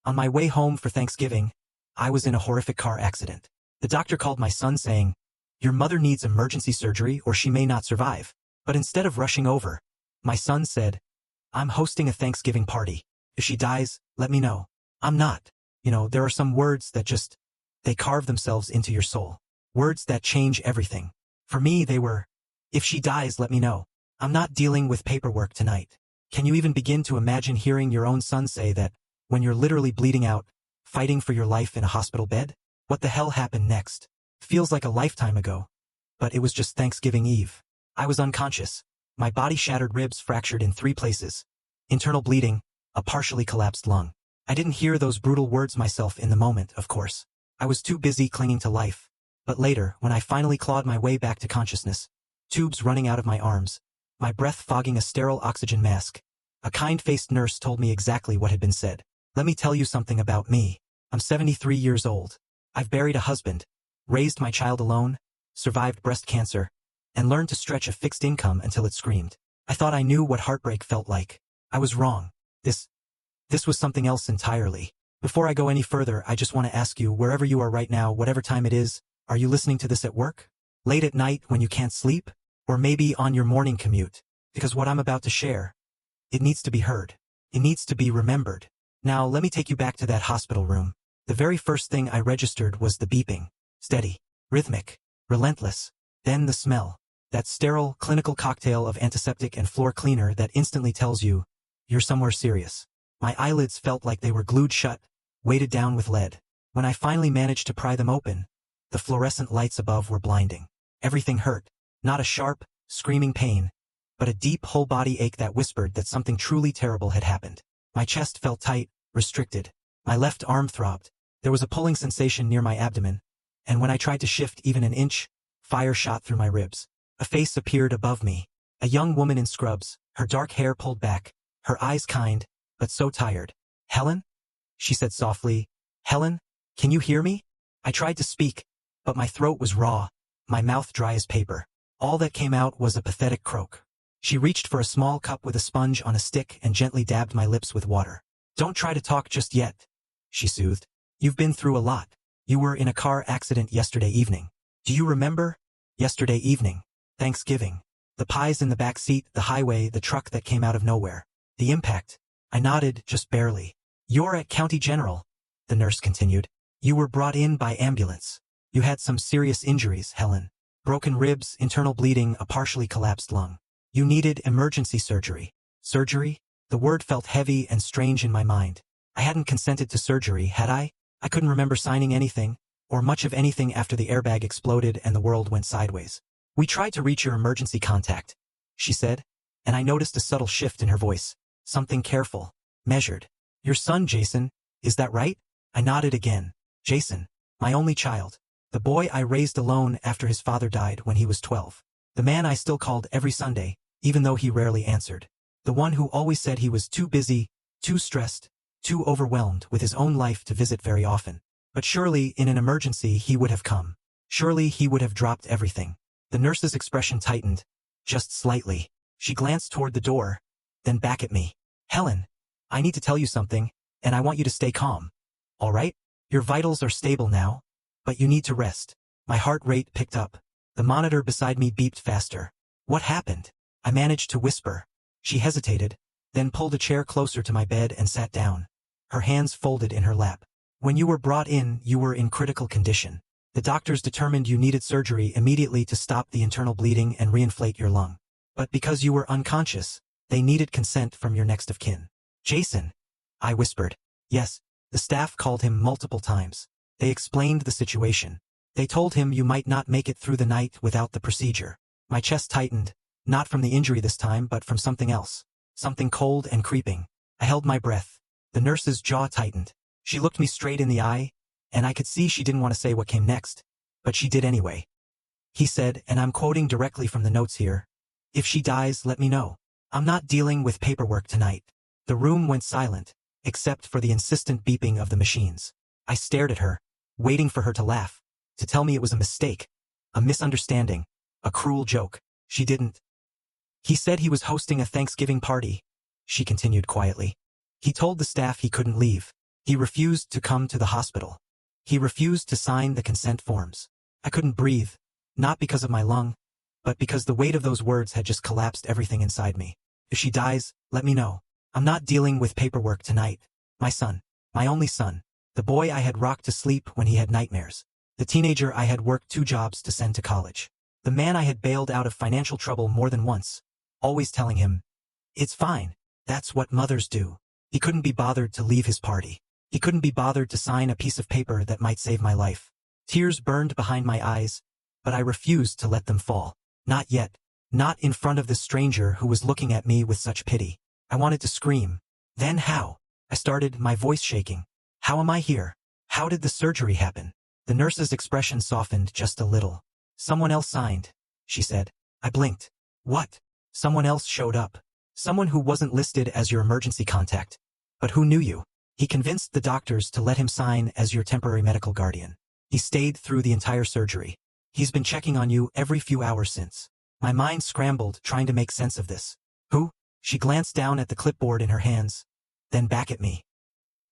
On my way home for Thanksgiving, I was in a horrific car accident. The doctor called my son saying, "Your mother needs emergency surgery or she may not survive." But instead of rushing over, my son said, "I'm hosting a Thanksgiving party. If she dies, let me know." I'm not. There are some words that they carve themselves into your soul. Words that change everything. For me, they were, "If she dies, let me know. I'm not dealing with paperwork tonight." Can you even begin to imagine hearing your own son say that when you're literally bleeding out, fighting for your life in a hospital bed? What the hell happened next? Feels like a lifetime ago. But it was just Thanksgiving Eve. I was unconscious. My body shattered, ribs fractured in 3 places. Internal bleeding, a partially collapsed lung. I didn't hear those brutal words myself in the moment, of course. I was too busy clinging to life. But later, when I finally clawed my way back to consciousness, tubes running out of my arms, my breath fogging a sterile oxygen mask, a kind-faced nurse told me exactly what had been said. "Let me tell you something about me. I'm 73 years old. I've buried a husband, raised my child alone, survived breast cancer, and learned to stretch a fixed income until it screamed. I thought I knew what heartbreak felt like. I was wrong. This was something else entirely. Before I go any further, I just want to ask you, wherever you are right now, whatever time it is, are you listening to this at work? Late at night when you can't sleep? Or maybe on your morning commute? Because what I'm about to share, it needs to be heard. It needs to be remembered. Now, let me take you back to that hospital room. The very first thing I registered was the beeping. Steady, rhythmic, relentless. Then the smell. That sterile, clinical cocktail of antiseptic and floor cleaner that instantly tells you, you're somewhere serious. My eyelids felt like they were glued shut, weighted down with lead. When I finally managed to pry them open, the fluorescent lights above were blinding. Everything hurt. Not a sharp, screaming pain, but a deep whole-body ache that whispered that something truly terrible had happened. My chest felt tight, restricted. My left arm throbbed. There was a pulling sensation near my abdomen, and when I tried to shift even an inch, fire shot through my ribs. A face appeared above me. A young woman in scrubs, her dark hair pulled back, her eyes kind, but so tired. "Helen?" she said softly. "Helen, can you hear me?" I tried to speak, but my throat was raw, my mouth dry as paper. All that came out was a pathetic croak. She reached for a small cup with a sponge on a stick and gently dabbed my lips with water. "Don't try to talk just yet," she soothed. "You've been through a lot. You were in a car accident yesterday evening. Do you remember? Yesterday evening. Thanksgiving. The pies in the back seat, the highway, the truck that came out of nowhere. The impact." I nodded, just barely. "You're at County General," the nurse continued. "You were brought in by ambulance. You had some serious injuries, Helen. Broken ribs, internal bleeding, a partially collapsed lung. You needed emergency surgery." Surgery? The word felt heavy and strange in my mind. I hadn't consented to surgery, had I? I couldn't remember signing anything, or much of anything after the airbag exploded and the world went sideways. "We tried to reach your emergency contact," she said, and I noticed a subtle shift in her voice. Something careful, measured. "Your son, Jason, is that right?" I nodded again. Jason, my only child. The boy I raised alone after his father died when he was 12. The man I still called every Sunday, even though he rarely answered. The one who always said he was too busy, too stressed, too overwhelmed with his own life to visit very often. But surely, in an emergency, he would have come. Surely he would have dropped everything. The nurse's expression tightened, just slightly. She glanced toward the door, then back at me. "Helen, I need to tell you something, and I want you to stay calm. All right? Your vitals are stable now, but you need to rest." My heart rate picked up. The monitor beside me beeped faster. "What happened?" I managed to whisper. She hesitated, then pulled a chair closer to my bed and sat down. Her hands folded in her lap. "When you were brought in, you were in critical condition. The doctors determined you needed surgery immediately to stop the internal bleeding and reinflate your lung. But because you were unconscious, they needed consent from your next of kin." "Jason," I whispered. "Yes." The staff called him multiple times. They explained the situation. They told him you might not make it through the night without the procedure. My chest tightened, not from the injury this time, but from something else. Something cold and creeping. I held my breath. The nurse's jaw tightened. She looked me straight in the eye, and I could see she didn't want to say what came next, but she did anyway. He said, and I'm quoting directly from the notes here, "If she dies, let me know. I'm not dealing with paperwork tonight." The room went silent, except for the insistent beeping of the machines. I stared at her, waiting for her to laugh, to tell me it was a mistake, a misunderstanding, a cruel joke. She didn't. "He said he was hosting a Thanksgiving party," she continued quietly. "He told the staff he couldn't leave. He refused to come to the hospital. He refused to sign the consent forms. I couldn't breathe, not because of my lung, but because the weight of those words had just collapsed everything inside me. If she dies, let me know. I'm not dealing with paperwork tonight. My son, my only son, the boy I had rocked to sleep when he had nightmares, the teenager I had worked 2 jobs to send to college, the man I had bailed out of financial trouble more than once, always telling him, "It's fine, that's what mothers do." He couldn't be bothered to leave his party. He couldn't be bothered to sign a piece of paper that might save my life. Tears burned behind my eyes, but I refused to let them fall. Not yet. Not in front of this stranger who was looking at me with such pity. I wanted to scream. Then how? I started, my voice shaking. How am I here? How did the surgery happen? The nurse's expression softened just a little. Someone else signed, she said. I blinked. What? Someone else showed up. Someone who wasn't listed as your emergency contact. But who knew you? He convinced the doctors to let him sign as your temporary medical guardian. He stayed through the entire surgery. He's been checking on you every few hours since. My mind scrambled, trying to make sense of this. Who? She glanced down at the clipboard in her hands, then back at me.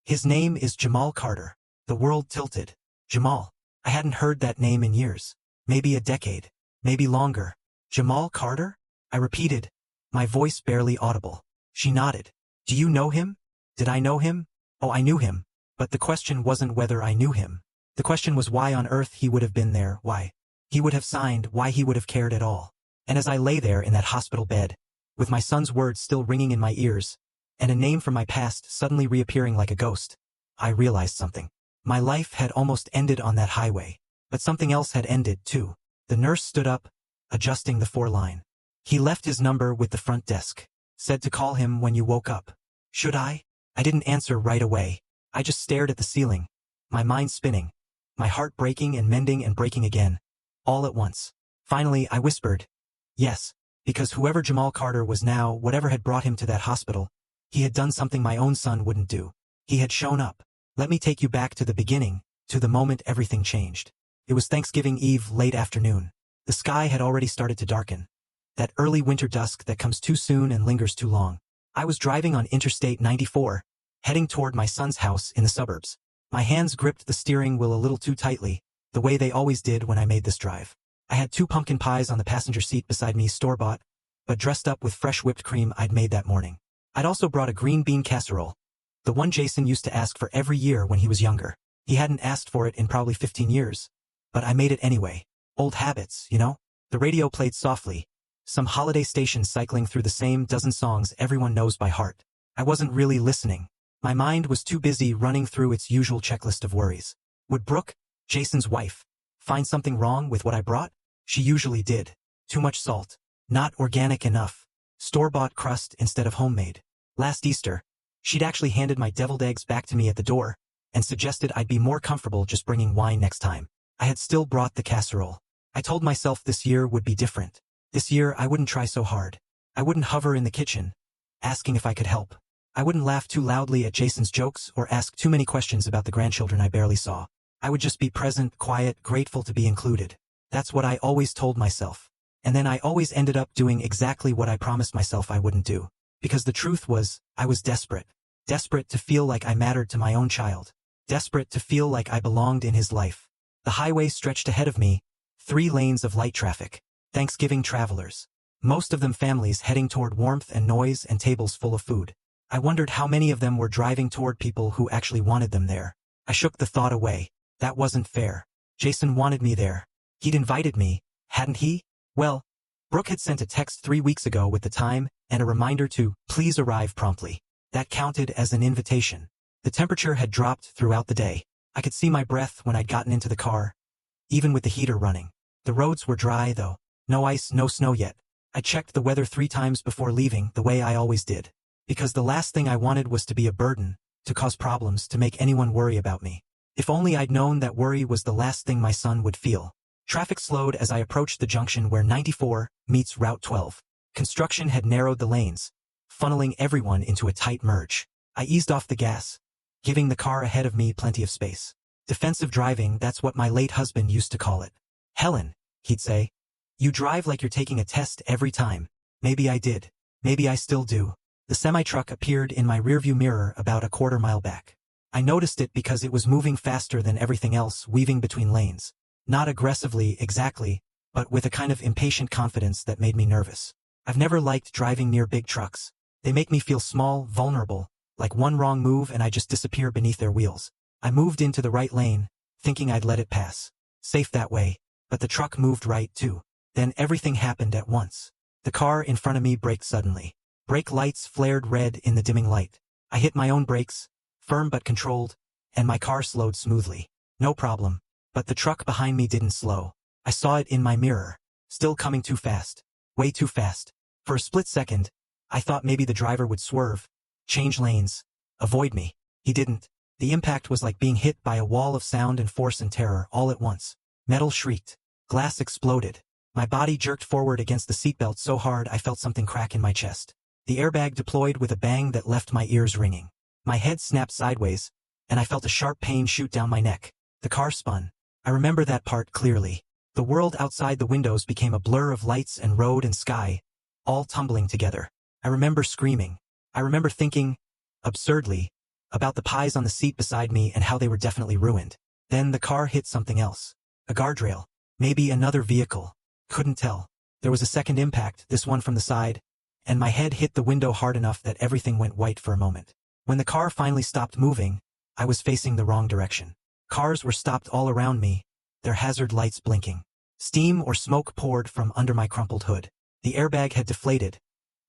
His name is Jamal Carter. The world tilted. Jamal. I hadn't heard that name in years. Maybe a decade. Maybe longer. Jamal Carter? I repeated, my voice barely audible. She nodded. Do you know him? Did I know him? Oh, I knew him. But the question wasn't whether I knew him. The question was why on earth he would have been there, why he would have signed, why he would have cared at all. And as I lay there in that hospital bed, with my son's words still ringing in my ears, and a name from my past suddenly reappearing like a ghost, I realized something. My life had almost ended on that highway, but something else had ended too. The nurse stood up, adjusting the 4-line. He left his number with the front desk, said to call him when you woke up. Should I? I didn't answer right away. I just stared at the ceiling, my mind spinning, my heart breaking and mending and breaking again, all at once. Finally, I whispered, yes, because whoever Jamal Carter was now, whatever had brought him to that hospital, he had done something my own son wouldn't do. He had shown up. Let me take you back to the beginning, to the moment everything changed. It was Thanksgiving Eve, late afternoon. The sky had already started to darken. That early winter dusk that comes too soon and lingers too long. I was driving on Interstate 94, heading toward my son's house in the suburbs. My hands gripped the steering wheel a little too tightly, the way they always did when I made this drive. I had 2 pumpkin pies on the passenger seat beside me, store-bought, but dressed up with fresh whipped cream I'd made that morning. I'd also brought a green bean casserole, the one Jason used to ask for every year when he was younger. He hadn't asked for it in probably 15 years, but I made it anyway. Old habits, you know? The radio played softly, some holiday station cycling through the same dozen songs everyone knows by heart. I wasn't really listening. My mind was too busy running through its usual checklist of worries. Would Brooke, Jason's wife, find something wrong with what I brought? She usually did. Too much salt. Not organic enough. Store-bought crust instead of homemade. Last Easter, she'd actually handed my deviled eggs back to me at the door and suggested I'd be more comfortable just bringing wine next time. I had still brought the casserole. I told myself this year would be different. This year I wouldn't try so hard. I wouldn't hover in the kitchen, asking if I could help. I wouldn't laugh too loudly at Jason's jokes or ask too many questions about the grandchildren I barely saw. I would just be present, quiet, grateful to be included. That's what I always told myself. And then I always ended up doing exactly what I promised myself I wouldn't do. Because the truth was, I was desperate. Desperate to feel like I mattered to my own child. Desperate to feel like I belonged in his life. The highway stretched ahead of me, 3 lanes of light traffic. Thanksgiving travelers. Most of them families heading toward warmth and noise and tables full of food. I wondered how many of them were driving toward people who actually wanted them there. I shook the thought away. That wasn't fair. Jason wanted me there. He'd invited me, hadn't he? Well, Brooke had sent a text 3 weeks ago with the time and a reminder to please arrive promptly. That counted as an invitation. The temperature had dropped throughout the day. I could see my breath when I'd gotten into the car, even with the heater running. The roads were dry though. No ice, no snow yet. I checked the weather 3 times before leaving, the way I always did. Because the last thing I wanted was to be a burden, to cause problems, to make anyone worry about me. If only I'd known that worry was the last thing my son would feel. Traffic slowed as I approached the junction where 94 meets Route 12. Construction had narrowed the lanes, funneling everyone into a tight merge. I eased off the gas, giving the car ahead of me plenty of space. Defensive driving, that's what my late husband used to call it. Helen, he'd say, you drive like you're taking a test every time. Maybe I did. Maybe I still do. The semi-truck appeared in my rearview mirror about a quarter mile back. I noticed it because it was moving faster than everything else, weaving between lanes. Not aggressively, exactly, but with a kind of impatient confidence that made me nervous. I've never liked driving near big trucks. They make me feel small, vulnerable, like one wrong move and I just disappear beneath their wheels. I moved into the right lane, thinking I'd let it pass. Safe that way, but the truck moved right too. Then everything happened at once. The car in front of me braked suddenly. Brake lights flared red in the dimming light. I hit my own brakes, firm but controlled, and my car slowed smoothly. No problem. But the truck behind me didn't slow. I saw it in my mirror. Still coming too fast. Way too fast. For a split second, I thought maybe the driver would swerve, change lanes, avoid me. He didn't. The impact was like being hit by a wall of sound and force and terror all at once. Metal shrieked. Glass exploded. My body jerked forward against the seatbelt so hard I felt something crack in my chest. The airbag deployed with a bang that left my ears ringing. My head snapped sideways, and I felt a sharp pain shoot down my neck. The car spun. I remember that part clearly. The world outside the windows became a blur of lights and road and sky, all tumbling together. I remember screaming. I remember thinking, absurdly, about the pies on the seat beside me and how they were definitely ruined. Then the car hit something else. A guardrail. Maybe another vehicle. Couldn't tell. There was a second impact, this one from the side, and my head hit the window hard enough that everything went white for a moment. When the car finally stopped moving, I was facing the wrong direction. Cars were stopped all around me, their hazard lights blinking. Steam or smoke poured from under my crumpled hood. The airbag had deflated,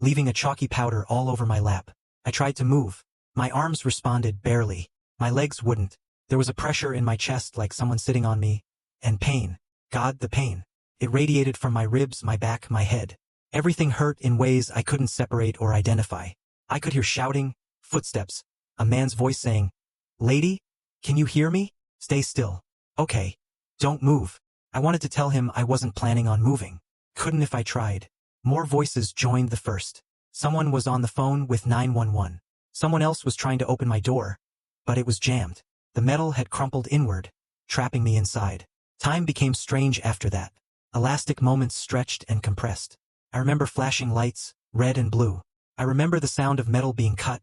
leaving a chalky powder all over my lap. I tried to move. My arms responded barely. My legs wouldn't. There was a pressure in my chest like someone sitting on me. And pain. God, the pain. It radiated from my ribs, my back, my head. Everything hurt in ways I couldn't separate or identify. I could hear shouting, footsteps, a man's voice saying, "Lady, can you hear me? Stay still. Okay. Don't move." I wanted to tell him I wasn't planning on moving. Couldn't if I tried. More voices joined the first. Someone was on the phone with 911. Someone else was trying to open my door, but it was jammed. The metal had crumpled inward, trapping me inside. Time became strange after that. Elastic moments stretched and compressed. I remember flashing lights, red and blue. I remember the sound of metal being cut,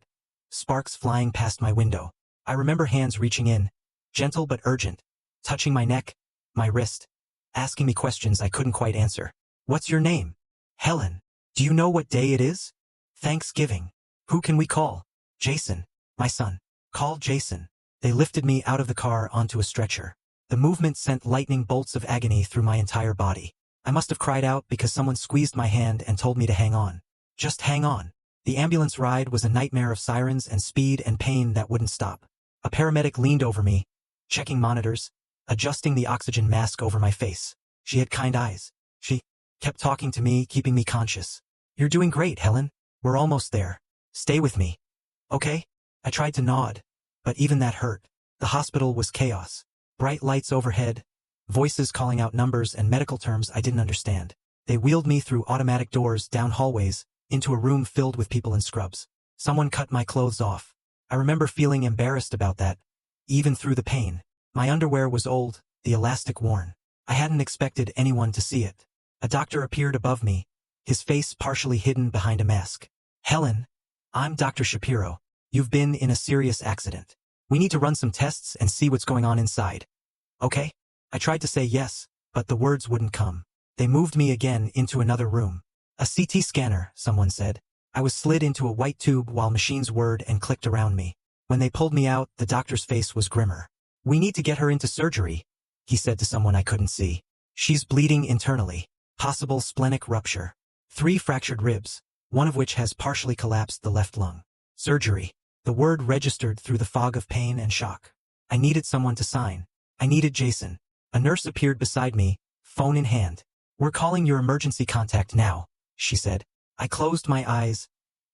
sparks flying past my window. I remember hands reaching in, gentle but urgent, touching my neck, my wrist, asking me questions I couldn't quite answer. "What's your name?" "Helen." "Do you know what day it is?" "Thanksgiving." "Who can we call?" "Jason, my son." "Call Jason." They lifted me out of the car onto a stretcher. The movement sent lightning bolts of agony through my entire body. I must have cried out because someone squeezed my hand and told me to hang on. Just hang on. The ambulance ride was a nightmare of sirens and speed and pain that wouldn't stop. A paramedic leaned over me, checking monitors, adjusting the oxygen mask over my face. She had kind eyes. She kept talking to me, keeping me conscious. "You're doing great, Helen. We're almost there. Stay with me. Okay?" I tried to nod, but even that hurt. The hospital was chaos. Bright lights overhead, voices calling out numbers and medical terms I didn't understand. They wheeled me through automatic doors, down hallways, into a room filled with people in scrubs. Someone cut my clothes off. I remember feeling embarrassed about that, even through the pain. My underwear was old, the elastic worn. I hadn't expected anyone to see it. A doctor appeared above me, his face partially hidden behind a mask. "Helen, I'm Dr. Shapiro. You've been in a serious accident. We need to run some tests and see what's going on inside. Okay?" I tried to say yes, but the words wouldn't come. They moved me again into another room. "A CT scanner," someone said. I was slid into a white tube while machines whirred and clicked around me. When they pulled me out, the doctor's face was grimmer. "We need to get her into surgery," he said to someone I couldn't see. "She's bleeding internally. Possible splenic rupture. 3 fractured ribs, one of which has partially collapsed the left lung. Surgery." The word registered through the fog of pain and shock. I needed someone to sign. I needed Jason. A nurse appeared beside me, phone in hand. "We're calling your emergency contact now," she said. I closed my eyes,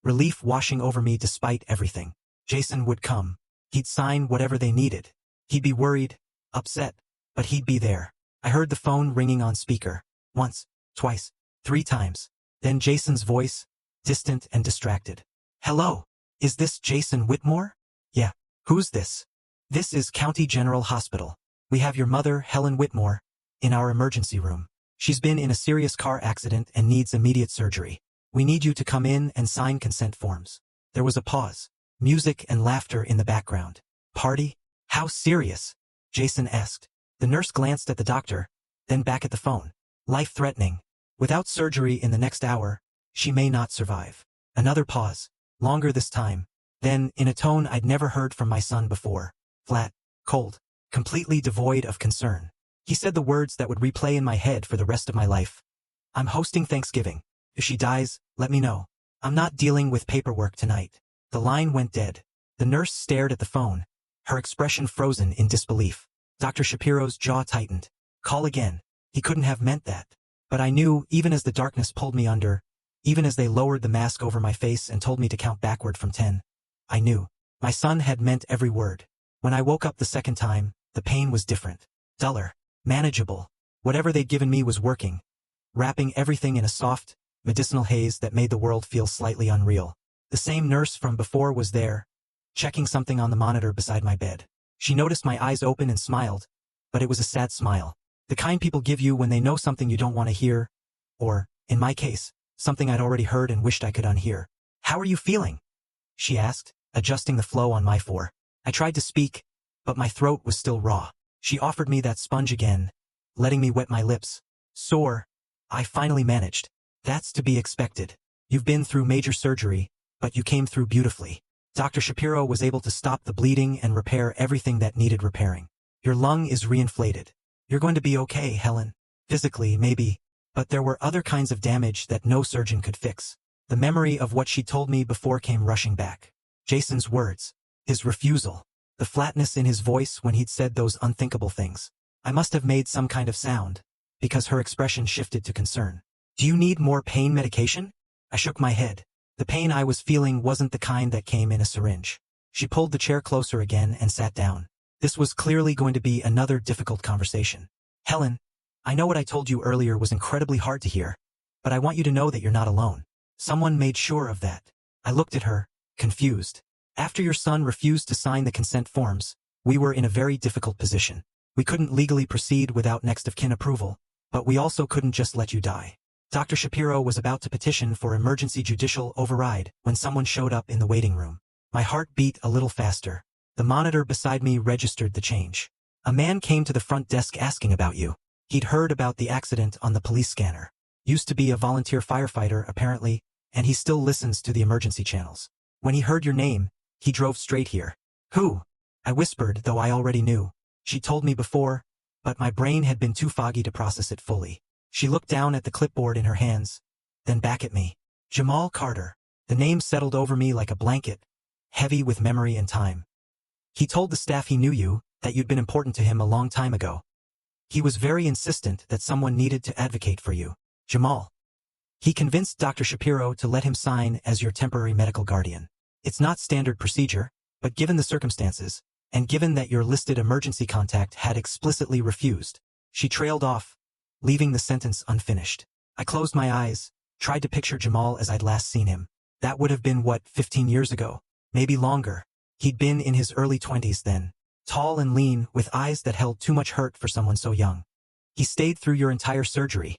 relief washing over me despite everything. Jason would come. He'd sign whatever they needed. He'd be worried, upset, but he'd be there. I heard the phone ringing on speaker. Once, twice, 3 times. Then Jason's voice, distant and distracted. "Hello, is this Jason Whitmore?" "Yeah. Who's this?" "This is County General Hospital. We have your mother, Helen Whitmore, in our emergency room. She's been in a serious car accident and needs immediate surgery. We need you to come in and sign consent forms." There was a pause. Music and laughter in the background. Party? How serious? Jason asked. The nurse glanced at the doctor, then back at the phone. Life-threatening. Without surgery in the next hour, she may not survive. Another pause. Longer this time. Then, in a tone I'd never heard from my son before. Flat. Cold. Completely devoid of concern. He said the words that would replay in my head for the rest of my life. I'm hosting Thanksgiving. If she dies, let me know. I'm not dealing with paperwork tonight. The line went dead. The nurse stared at the phone, her expression frozen in disbelief. Dr. Shapiro's jaw tightened. Call again. He couldn't have meant that. But I knew, even as the darkness pulled me under, even as they lowered the mask over my face and told me to count backward from 10, I knew. My son had meant every word. When I woke up the second time, the pain was different. Duller. Manageable. Whatever they'd given me was working. Wrapping everything in a soft, medicinal haze that made the world feel slightly unreal. The same nurse from before was there, checking something on the monitor beside my bed. She noticed my eyes open and smiled, but it was a sad smile. The kind people give you when they know something you don't want to hear, or, in my case, something I'd already heard and wished I could unhear. How are you feeling? She asked, adjusting the flow on my four. I tried to speak, but my throat was still raw. She offered me that sponge again, letting me wet my lips. Sore. I finally managed. That's to be expected. You've been through major surgery, but you came through beautifully. Dr. Shapiro was able to stop the bleeding and repair everything that needed repairing. Your lung is reinflated. You're going to be okay, Helen. Physically, maybe, but there were other kinds of damage that no surgeon could fix. The memory of what she told me before came rushing back. Jason's words. His refusal. The flatness in his voice when he'd said those unthinkable things. I must have made some kind of sound, because her expression shifted to concern. Do you need more pain medication? I shook my head. The pain I was feeling wasn't the kind that came in a syringe. She pulled the chair closer again and sat down. This was clearly going to be another difficult conversation. Helen, I know what I told you earlier was incredibly hard to hear, but I want you to know that you're not alone. Someone made sure of that. I looked at her, confused. After your son refused to sign the consent forms, we were in a very difficult position. We couldn't legally proceed without next of kin approval, but we also couldn't just let you die. Dr. Shapiro was about to petition for emergency judicial override when someone showed up in the waiting room. My heart beat a little faster. The monitor beside me registered the change. A man came to the front desk asking about you. He'd heard about the accident on the police scanner. Used to be a volunteer firefighter, apparently, and he still listens to the emergency channels. When he heard your name, he drove straight here. Who? I whispered, though I already knew. She told me before, but my brain had been too foggy to process it fully. She looked down at the clipboard in her hands, then back at me. Jamal Carter. The name settled over me like a blanket, heavy with memory and time. He told the staff he knew you, that you'd been important to him a long time ago. He was very insistent that someone needed to advocate for you. Jamal. He convinced Dr. Shapiro to let him sign as your temporary medical guardian. It's not standard procedure, but given the circumstances, and given that your listed emergency contact had explicitly refused, she trailed off, leaving the sentence unfinished. I closed my eyes, tried to picture Jamal as I'd last seen him. That would have been, 15 years ago? Maybe longer. He'd been in his early 20s then. Tall and lean, with eyes that held too much hurt for someone so young. He stayed through your entire surgery,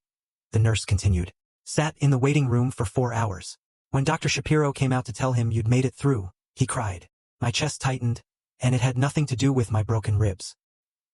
the nurse continued. Sat in the waiting room for 4 hours. When Dr. Shapiro came out to tell him you'd made it through, he cried. My chest tightened, and it had nothing to do with my broken ribs.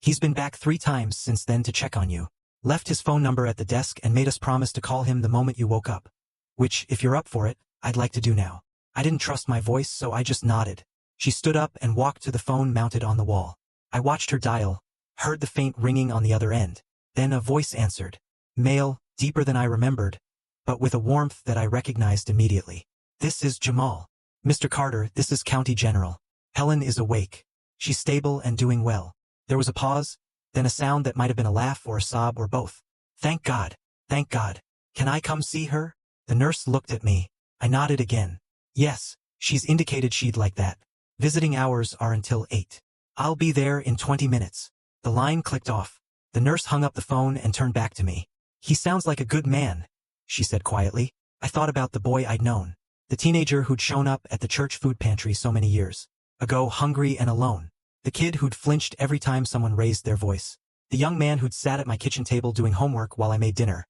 He's been back 3 times since then to check on you. Left his phone number at the desk and made us promise to call him the moment you woke up. Which, if you're up for it, I'd like to do now. I didn't trust my voice, so I just nodded. She stood up and walked to the phone mounted on the wall. I watched her dial, heard the faint ringing on the other end. Then a voice answered. Male, deeper than I remembered, but with a warmth that I recognized immediately. This is Jamal. Mr. Carter, this is County General. Helen is awake. She's stable and doing well. There was a pause, then a sound that might have been a laugh or a sob or both. Thank God. Thank God. Can I come see her? The nurse looked at me. I nodded again. Yes, she's indicated she'd like that. Visiting hours are until 8. I'll be there in 20 minutes. The line clicked off. The nurse hung up the phone and turned back to me. He sounds like a good man, she said quietly. I thought about the boy I'd known. The teenager who'd shown up at the church food pantry so many years ago, hungry and alone. The kid who'd flinched every time someone raised their voice. The young man who'd sat at my kitchen table doing homework while I made dinner.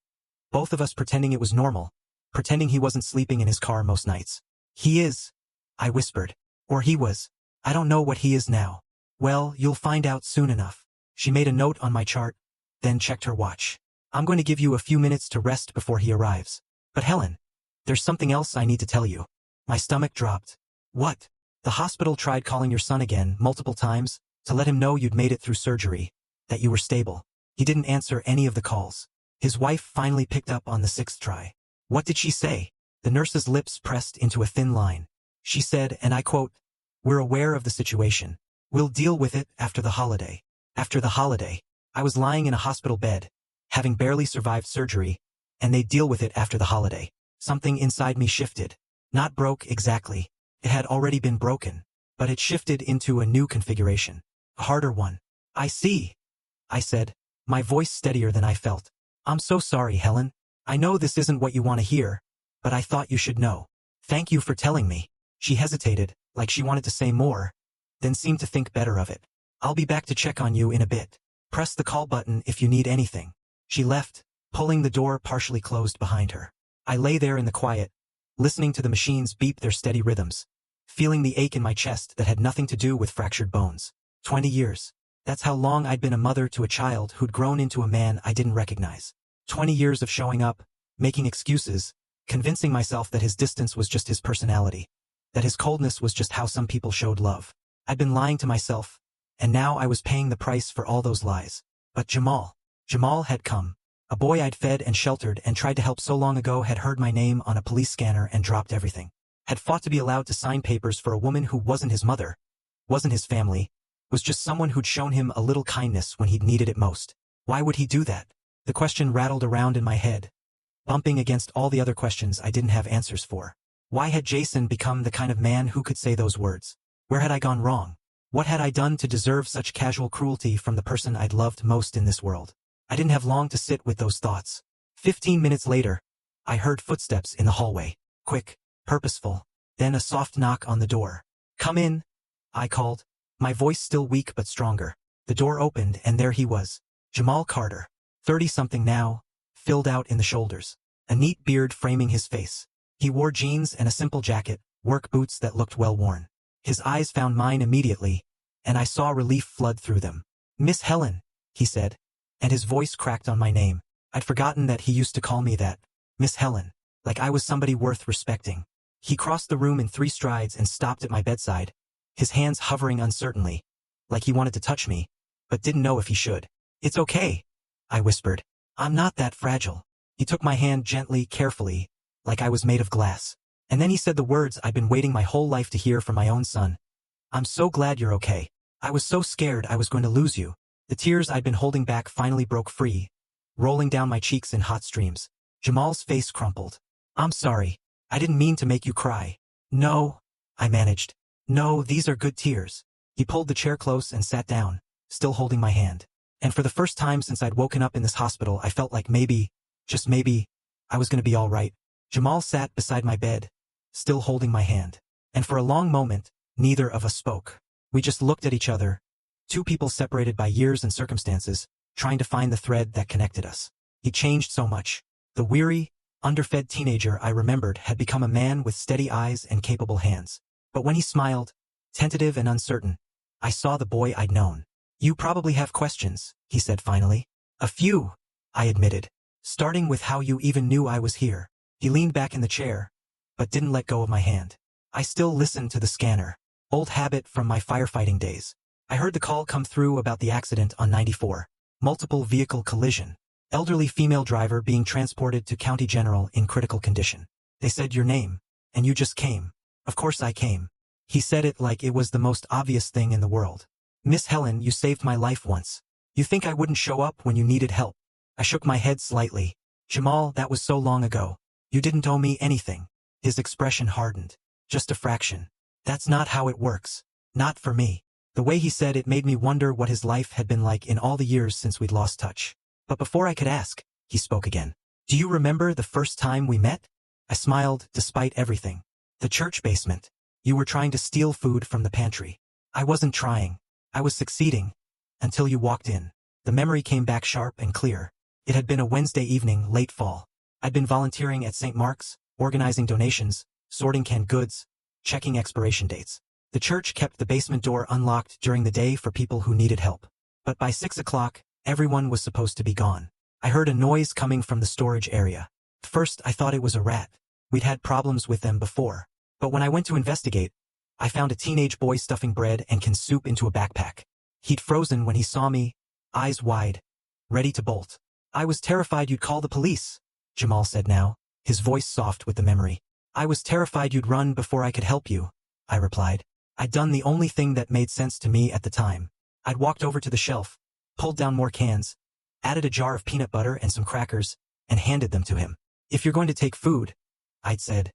Both of us pretending it was normal, pretending he wasn't sleeping in his car most nights. He is, I whispered. Or he was. I don't know what he is now. Well, you'll find out soon enough. She made a note on my chart, then checked her watch. I'm going to give you a few minutes to rest before he arrives. But Helen, there's something else I need to tell you. My stomach dropped. What? The hospital tried calling your son again multiple times to let him know you'd made it through surgery, that you were stable. He didn't answer any of the calls. His wife finally picked up on the sixth try. What did she say? The nurse's lips pressed into a thin line. She said, and I quote, "We're aware of the situation. We'll deal with it after the holiday." After the holiday. I was lying in a hospital bed, having barely survived surgery, and they'd deal with it after the holiday. Something inside me shifted. Not broke exactly. It had already been broken, but it shifted into a new configuration. A harder one. I see, I said, my voice steadier than I felt. I'm so sorry, Helen. I know this isn't what you want to hear, but I thought you should know. Thank you for telling me. She hesitated, like she wanted to say more, then seemed to think better of it. I'll be back to check on you in a bit. Press the call button if you need anything. She left, pulling the door partially closed behind her. I lay there in the quiet, listening to the machines beep their steady rhythms, feeling the ache in my chest that had nothing to do with fractured bones. 20 years. That's how long I'd been a mother to a child who'd grown into a man I didn't recognize. 20 years of showing up, making excuses, convincing myself that his distance was just his personality, that his coldness was just how some people showed love. I'd been lying to myself, and now I was paying the price for all those lies. But Jamal had come. A boy I'd fed and sheltered and tried to help so long ago had heard my name on a police scanner and dropped everything. Had fought to be allowed to sign papers for a woman who wasn't his mother, wasn't his family, was just someone who'd shown him a little kindness when he'd needed it most. Why would he do that? The question rattled around in my head, bumping against all the other questions I didn't have answers for. Why had Jason become the kind of man who could say those words? Where had I gone wrong? What had I done to deserve such casual cruelty from the person I'd loved most in this world? I didn't have long to sit with those thoughts. 15 minutes later, I heard footsteps in the hallway. Quick, purposeful, then a soft knock on the door. Come in, I called, my voice still weak but stronger. The door opened and there he was. Jamal Carter, 30-something now, filled out in the shoulders. A neat beard framing his face. He wore jeans and a simple jacket, work boots that looked well worn. His eyes found mine immediately, and I saw relief flood through them. Miss Helen, he said, and his voice cracked on my name. I'd forgotten that he used to call me that. Miss Helen, like I was somebody worth respecting. He crossed the room in 3 strides and stopped at my bedside, his hands hovering uncertainly, like he wanted to touch me, but didn't know if he should. It's okay, I whispered. I'm not that fragile. He took my hand gently, carefully, like I was made of glass. And then he said the words I'd been waiting my whole life to hear from my own son. I'm so glad you're okay. I was so scared I was going to lose you. The tears I'd been holding back finally broke free, rolling down my cheeks in hot streams. Jamal's face crumpled. I'm sorry. I didn't mean to make you cry. No, I managed. No, these are good tears. He pulled the chair close and sat down, still holding my hand. And for the first time since I'd woken up in this hospital, I felt like maybe, just maybe, I was going to be all right. Jamal sat beside my bed, still holding my hand. And for a long moment, neither of us spoke. We just looked at each other, 2 people separated by years and circumstances, trying to find the thread that connected us. He changed so much. The weary, underfed teenager I remembered had become a man with steady eyes and capable hands. But when he smiled, tentative and uncertain, I saw the boy I'd known. You probably have questions, he said finally. A few, I admitted, starting with how you even knew I was here. He leaned back in the chair, but didn't let go of my hand. I still listened to the scanner, old habit from my firefighting days. I heard the call come through about the accident on 94, multiple vehicle collision, elderly female driver being transported to County General in critical condition. They said your name, and you just came. Of course I came. He said it like it was the most obvious thing in the world. Miss Helen, you saved my life once. You think I wouldn't show up when you needed help? I shook my head slightly. Jamal, that was so long ago. You didn't owe me anything. His expression hardened. Just a fraction. That's not how it works. Not for me. The way he said it made me wonder what his life had been like in all the years since we'd lost touch. But before I could ask, he spoke again. Do you remember the first time we met? I smiled, despite everything. The church basement. You were trying to steal food from the pantry. I wasn't trying. I was succeeding. Until you walked in. The memory came back sharp and clear. It had been a Wednesday evening, late fall. I'd been volunteering at St. Mark's, organizing donations, sorting canned goods, checking expiration dates. The church kept the basement door unlocked during the day for people who needed help. But by 6 o'clock, everyone was supposed to be gone. I heard a noise coming from the storage area. At first, I thought it was a rat. We'd had problems with them before. But when I went to investigate, I found a teenage boy stuffing bread and canned soup into a backpack. He'd frozen when he saw me, eyes wide, ready to bolt. I was terrified you'd call the police, Jamal said now, his voice soft with the memory. I was terrified you'd run before I could help you, I replied. I'd done the only thing that made sense to me at the time. I'd walked over to the shelf, pulled down more cans, added a jar of peanut butter and some crackers, and handed them to him. If you're going to take food, I'd said,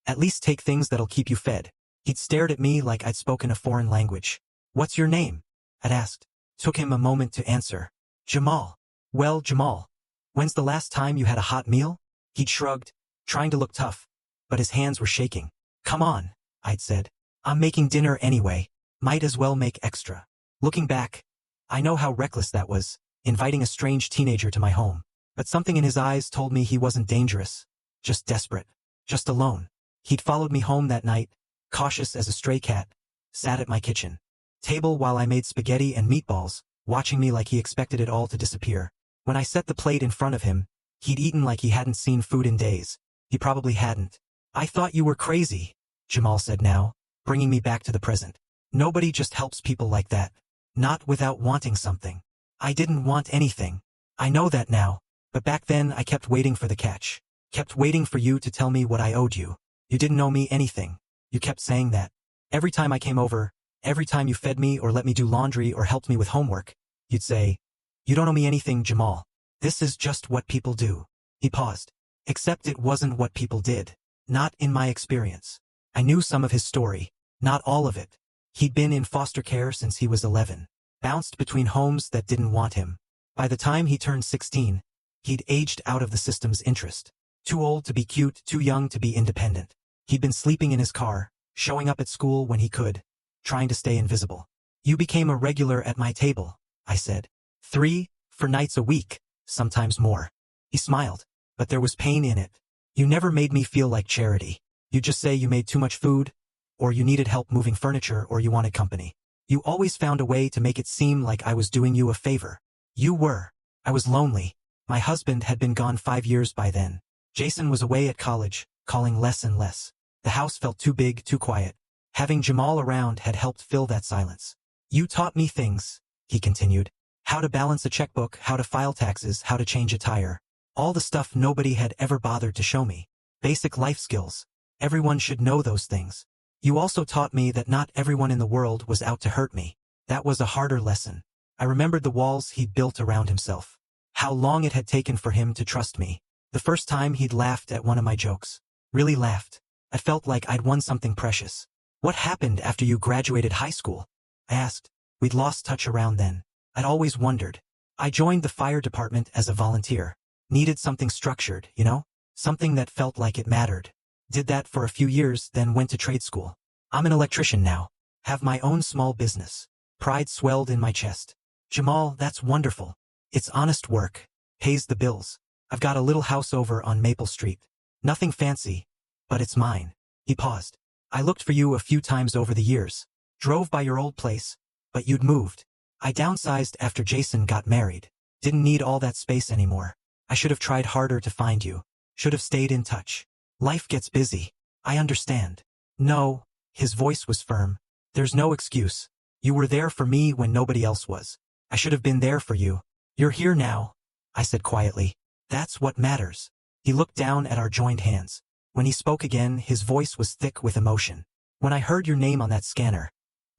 at least take things that'll keep you fed. He'd stared at me like I'd spoken a foreign language. What's your name? I'd asked. Took him a moment to answer. Jamal. Well, Jamal, when's the last time you had a hot meal? He'd shrugged, trying to look tough, but his hands were shaking. Come on, I'd said. I'm making dinner anyway. Might as well make extra. Looking back, I know how reckless that was, inviting a strange teenager to my home. But something in his eyes told me he wasn't dangerous, just desperate, just alone. He'd followed me home that night, cautious as a stray cat, sat at my kitchen table while I made spaghetti and meatballs, watching me like he expected it all to disappear. When I set the plate in front of him, he'd eaten like he hadn't seen food in days. He probably hadn't. I thought you were crazy, Jamal said now, bringing me back to the present. Nobody just helps people like that. Not without wanting something. I didn't want anything. I know that now, but back then I kept waiting for the catch. Kept waiting for you to tell me what I owed you. You didn't owe me anything. You kept saying that. Every time I came over, every time you fed me or let me do laundry or helped me with homework, you'd say, you don't owe me anything, Jamal. This is just what people do. He paused. Except it wasn't what people did. Not in my experience. I knew some of his story, not all of it. He'd been in foster care since he was 11, bounced between homes that didn't want him. By the time he turned 16, he'd aged out of the system's interest. Too old to be cute, too young to be independent. He'd been sleeping in his car, showing up at school when he could, trying to stay invisible. You became a regular at my table, I said. 3, 4 nights a week, sometimes more. He smiled, but there was pain in it. You never made me feel like charity. You'd just say you made too much food, or you needed help moving furniture, or you wanted company. You always found a way to make it seem like I was doing you a favor. You were. I was lonely. My husband had been gone 5 years by then. Jason was away at college, calling less and less. The house felt too big, too quiet. Having Jamal around had helped fill that silence. You taught me things, he continued. How to balance a checkbook, how to file taxes, how to change a tire. All the stuff nobody had ever bothered to show me. Basic life skills. Everyone should know those things. You also taught me that not everyone in the world was out to hurt me. That was a harder lesson. I remembered the walls he'd built around himself. How long it had taken for him to trust me. The first time he'd laughed at one of my jokes. Really laughed. I felt like I'd won something precious. What happened after you graduated high school? I asked. We'd lost touch around then. I'd always wondered. I joined the fire department as a volunteer. Needed something structured, you know? Something that felt like it mattered. Did that for a few years, then went to trade school. I'm an electrician now. Have my own small business. Pride swelled in my chest. Jamal, that's wonderful. It's honest work. Pays the bills. I've got a little house over on Maple Street. Nothing fancy, but it's mine. He paused. I looked for you a few times over the years. Drove by your old place, but you'd moved. I downsized after Jason got married. Didn't need all that space anymore. I should have tried harder to find you. Should have stayed in touch. Life gets busy. I understand. No, his voice was firm. There's no excuse. You were there for me when nobody else was. I should have been there for you. You're here now, I said quietly. That's what matters. He looked down at our joined hands. When he spoke again, his voice was thick with emotion. When I heard your name on that scanner,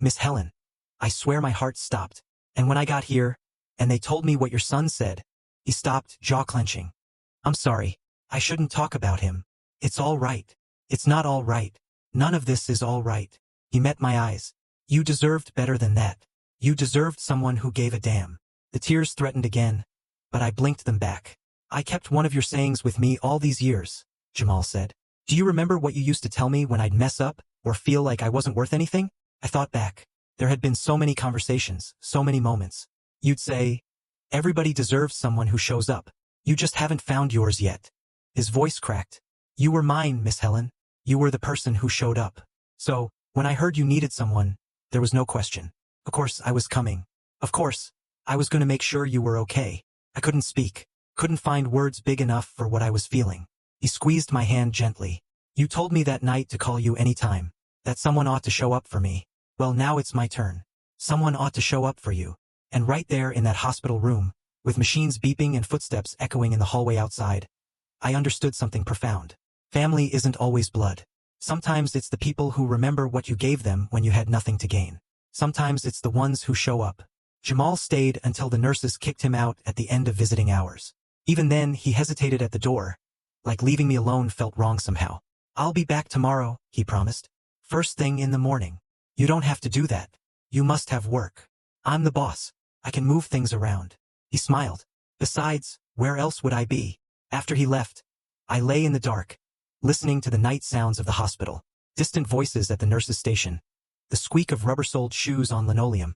Miss Helen, I swear my heart stopped. And when I got here, and they told me what your son said, he stopped, jaw clenching. I'm sorry. I shouldn't talk about him. It's all right. It's not all right. None of this is all right. He met my eyes. You deserved better than that. You deserved someone who gave a damn. The tears threatened again, but I blinked them back. I kept one of your sayings with me all these years, Jamal said. Do you remember what you used to tell me when I'd mess up, or feel like I wasn't worth anything? I thought back. There had been so many conversations, so many moments. You'd say, everybody deserves someone who shows up. You just haven't found yours yet. His voice cracked. You were mine, Miss Helen. You were the person who showed up. So, When I heard you needed someone, there was no question. Of course I was coming. Of course, I was going to make sure you were okay. I couldn't speak. Couldn't find words big enough for what I was feeling. He squeezed my hand gently. You told me that night to call you anytime. That someone ought to show up for me. Well, now it's my turn. Someone ought to show up for you. And right there in that hospital room, with machines beeping and footsteps echoing in the hallway outside, I understood something profound. Family isn't always blood. Sometimes it's the people who remember what you gave them when you had nothing to gain. Sometimes it's the ones who show up. Jamal stayed until the nurses kicked him out at the end of visiting hours. Even then, he hesitated at the door. Like leaving me alone felt wrong somehow. I'll be back tomorrow, he promised. First thing in the morning. You don't have to do that. You must have work. I'm the boss. I can move things around. He smiled. Besides, where else would I be? After he left, I lay in the dark, listening to the night sounds of the hospital. Distant voices at the nurse's station. The squeak of rubber-soled shoes on linoleum.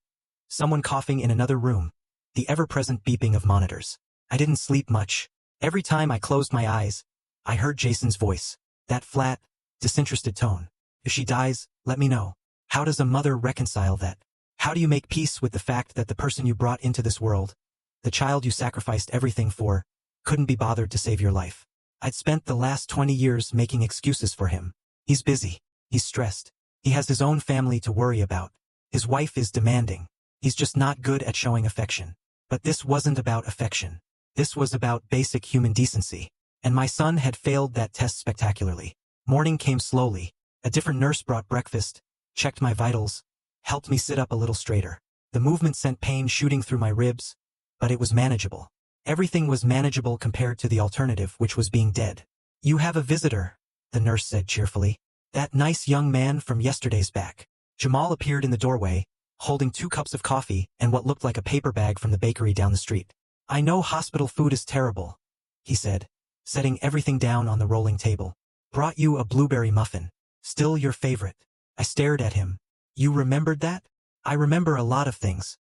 Someone coughing in another room. The ever-present beeping of monitors. I didn't sleep much. Every time I closed my eyes, I heard Jason's voice. That flat, disinterested tone. If she dies, let me know. How does a mother reconcile that? How do you make peace with the fact that the person you brought into this world, the child you sacrificed everything for, couldn't be bothered to save your life? I'd spent the last 20 years making excuses for him. He's busy. He's stressed. He has his own family to worry about. His wife is demanding. He's just not good at showing affection. But this wasn't about affection. This was about basic human decency. And my son had failed that test spectacularly. Morning came slowly. A different nurse brought breakfast, checked my vitals, helped me sit up a little straighter. The movement sent pain shooting through my ribs, but it was manageable. Everything was manageable compared to the alternative, which was being dead. You have a visitor, the nurse said cheerfully. That nice young man from yesterday's back. Jamal appeared in the doorway, holding 2 cups of coffee and what looked like a paper bag from the bakery down the street. I know hospital food is terrible, he said, setting everything down on the rolling table. Brought you a blueberry muffin. Still your favorite. I stared at him. You remembered that? I remember a lot of things.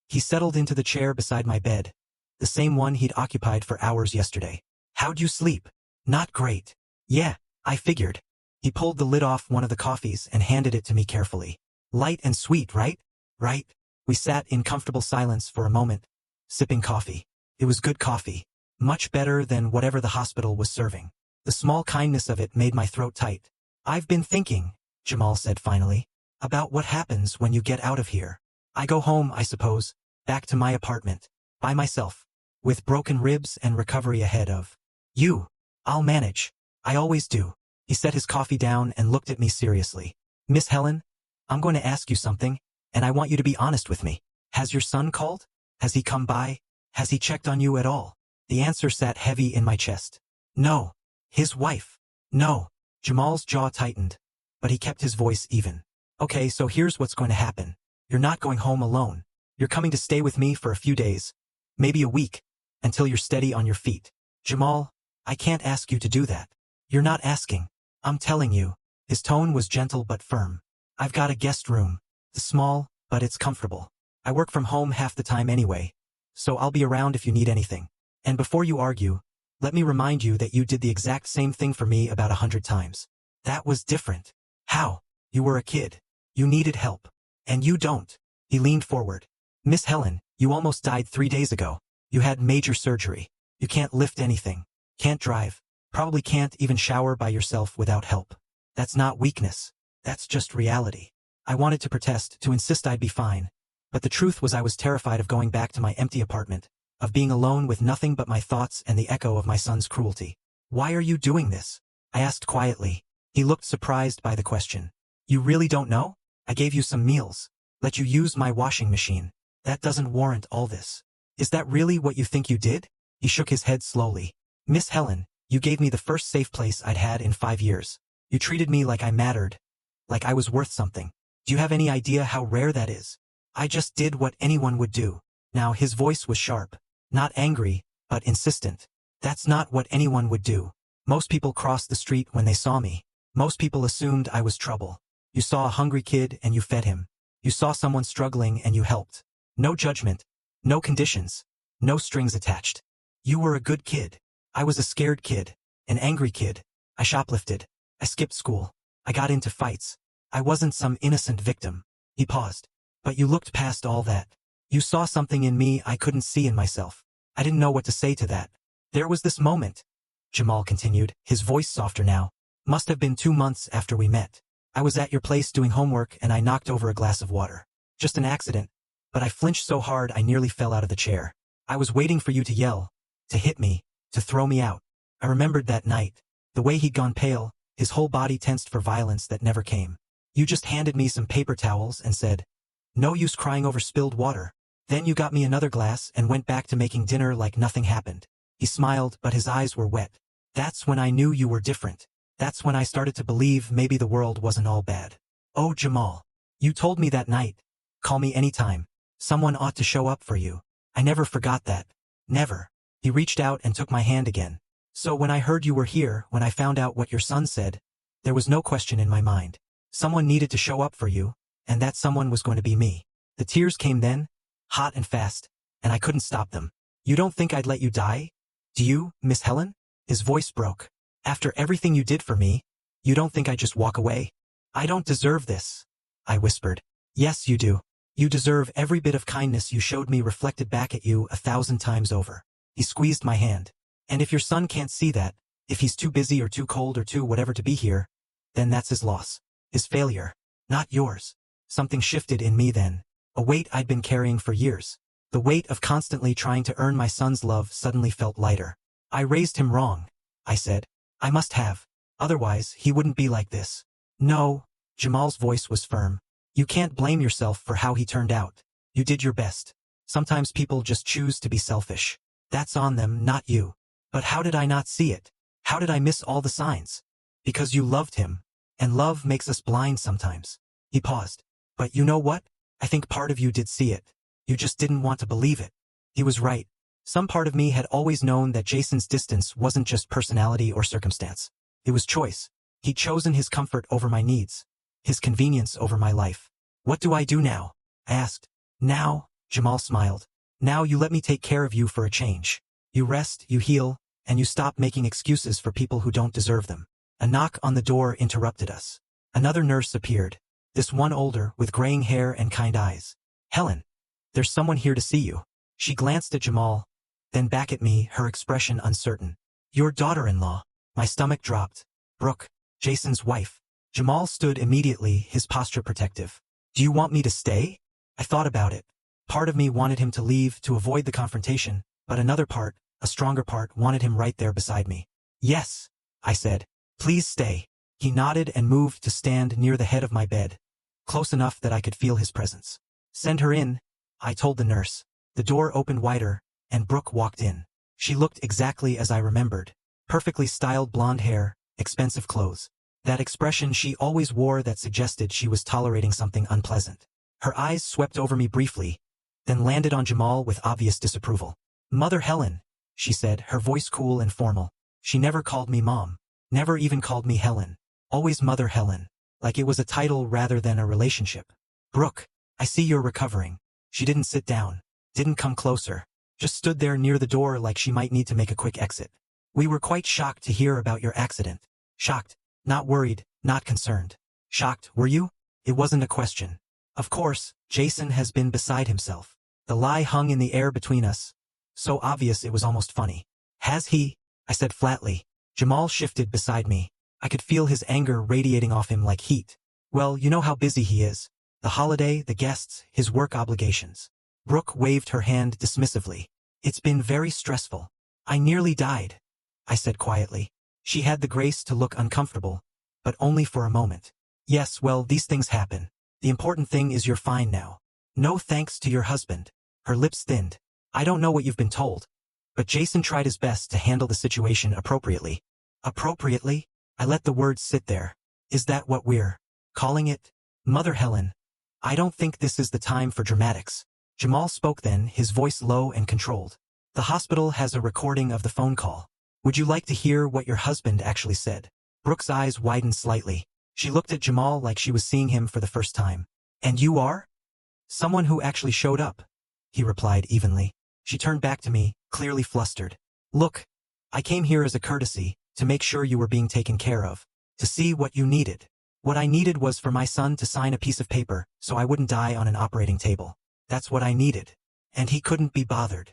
He settled into the chair beside my bed, the same one he'd occupied for hours yesterday. How'd you sleep? Not great. Yeah, I figured. He pulled the lid off one of the coffees and handed it to me carefully. Light and sweet, right? Right. We sat in comfortable silence for a moment, sipping coffee. It was good coffee. Much better than whatever the hospital was serving. The small kindness of it made my throat tight. I've been thinking, Jamal said finally, about what happens when you get out of here. I go home, I suppose, back to my apartment, by myself, with broken ribs and recovery ahead of you. I'll manage. I always do. He set his coffee down and looked at me seriously. Miss Helen, I'm going to ask you something, and I want you to be honest with me. Has your son called? Has he come by? Has he checked on you at all? The answer sat heavy in my chest. No. His wife. No. Jamal's jaw tightened, but he kept his voice even. Okay, so here's what's going to happen. You're not going home alone. You're coming to stay with me for a few days, maybe a week, until you're steady on your feet. Jamal, I can't ask you to do that. You're not asking. I'm telling you. His tone was gentle but firm. I've got a guest room. It's small, but it's comfortable. I work from home half the time anyway, so I'll be around if you need anything. And before you argue, let me remind you that you did the exact same thing for me about 100 times. That was different. How? You were a kid. You needed help. And you don't. He leaned forward. Miss Helen, you almost died 3 days ago. You had major surgery. You can't lift anything. Can't drive. Probably can't even shower by yourself without help. That's not weakness. That's just reality. I wanted to protest, to insist I'd be fine. But the truth was I was terrified of going back to my empty apartment, of being alone with nothing but my thoughts and the echo of my son's cruelty. Why are you doing this? I asked quietly. He looked surprised by the question. You really don't know? I gave you some meals. Let you use my washing machine. That doesn't warrant all this. Is that really what you think you did? He shook his head slowly. Miss Helen, you gave me the first safe place I'd had in 5 years. You treated me like I mattered, like I was worth something. Do you have any idea how rare that is? I just did what anyone would do. Now his voice was sharp, not angry, but insistent. That's not what anyone would do. Most people crossed the street when they saw me. Most people assumed I was trouble. You saw a hungry kid and you fed him. You saw someone struggling and you helped. No judgment. No conditions. No strings attached. You were a good kid. I was a scared kid. An angry kid. I shoplifted. I skipped school. I got into fights. I wasn't some innocent victim. He paused. But you looked past all that. You saw something in me I couldn't see in myself. I didn't know what to say to that. There was this moment, Jamal continued, his voice softer now. Must have been 2 months after we met. I was at your place doing homework and I knocked over a glass of water. Just an accident. But I flinched so hard I nearly fell out of the chair. I was waiting for you to yell, to hit me, to throw me out. I remembered that night. The way he'd gone pale, his whole body tensed for violence that never came. You just handed me some paper towels and said, "No use crying over spilled water." Then you got me another glass and went back to making dinner like nothing happened. He smiled, but his eyes were wet. That's when I knew you were different. That's when I started to believe maybe the world wasn't all bad. Oh, Jamal. You told me that night. Call me anytime. Someone ought to show up for you. I never forgot that. Never. He reached out and took my hand again. So when I heard you were here, when I found out what your son said, there was no question in my mind. Someone needed to show up for you, and that someone was going to be me. The tears came then, hot and fast, and I couldn't stop them. You don't think I'd let you die? Do you, Miss Helen? His voice broke. After everything you did for me, you don't think I'd just walk away? I don't deserve this, I whispered. Yes, you do. You deserve every bit of kindness you showed me reflected back at you 1,000 times over. He squeezed my hand. And if your son can't see that, if he's too busy or too cold or too whatever to be here, then that's his loss. His failure. Not yours. Something shifted in me then. A weight I'd been carrying for years. The weight of constantly trying to earn my son's love suddenly felt lighter. I raised him wrong, I said. I must have. Otherwise, he wouldn't be like this. No, Jamal's voice was firm. You can't blame yourself for how he turned out. You did your best. Sometimes people just choose to be selfish. That's on them, not you. But how did I not see it? How did I miss all the signs? Because you loved him. And love makes us blind sometimes. He paused. But you know what? I think part of you did see it. You just didn't want to believe it. He was right. Some part of me had always known that Jason's distance wasn't just personality or circumstance. It was choice. He'd chosen his comfort over my needs. His convenience over my life. What do I do now? I asked. Now, Jamal smiled. Now you let me take care of you for a change. You rest, you heal, and you stop making excuses for people who don't deserve them. A knock on the door interrupted us. Another nurse appeared. This one older, with graying hair and kind eyes. Helen. There's someone here to see you. She glanced at Jamal, then back at me, her expression uncertain. Your daughter-in-law. My stomach dropped. Brooke, Jason's wife. Jamal stood immediately, his posture protective. Do you want me to stay? I thought about it. Part of me wanted him to leave to avoid the confrontation, but another part, a stronger part, wanted him right there beside me. Yes, I said. Please stay. He nodded and moved to stand near the head of my bed, close enough that I could feel his presence. Send her in, I told the nurse. The door opened wider, and Brooke walked in. She looked exactly as I remembered. Perfectly styled blonde hair, expensive clothes. That expression she always wore that suggested she was tolerating something unpleasant. Her eyes swept over me briefly, then landed on Jamal with obvious disapproval. Mother Helen, she said, her voice cool and formal. She never called me Mom. Never even called me Helen. Always Mother Helen. Like it was a title rather than a relationship. Brooke, I see you're recovering. She didn't sit down. Didn't come closer. Just stood there near the door like she might need to make a quick exit. We were quite shocked to hear about your accident. Shocked. Not worried, not concerned. Shocked, were you? It wasn't a question. Of course, Jason has been beside himself. The lie hung in the air between us. So obvious it was almost funny. Has he? I said flatly. Jamal shifted beside me. I could feel his anger radiating off him like heat. Well, you know how busy he is. The holiday, the guests, his work obligations. Brooke waved her hand dismissively. It's been very stressful. I nearly died, I said quietly. She had the grace to look uncomfortable, but only for a moment. Yes, well, these things happen. The important thing is you're fine now. No thanks to your husband. Her lips thinned. I don't know what you've been told, but Jason tried his best to handle the situation appropriately. Appropriately? I let the words sit there. Is that what we're calling it? Mother Helen, I don't think this is the time for dramatics. Jamal spoke then, his voice low and controlled. The hospital has a recording of the phone call. Would you like to hear what your husband actually said? Brooke's eyes widened slightly. She looked at Jamal like she was seeing him for the first time. And you are? Someone who actually showed up, he replied evenly. She turned back to me, clearly flustered. Look, I came here as a courtesy, to make sure you were being taken care of, to see what you needed. What I needed was for my son to sign a piece of paper so I wouldn't die on an operating table. That's what I needed. And he couldn't be bothered.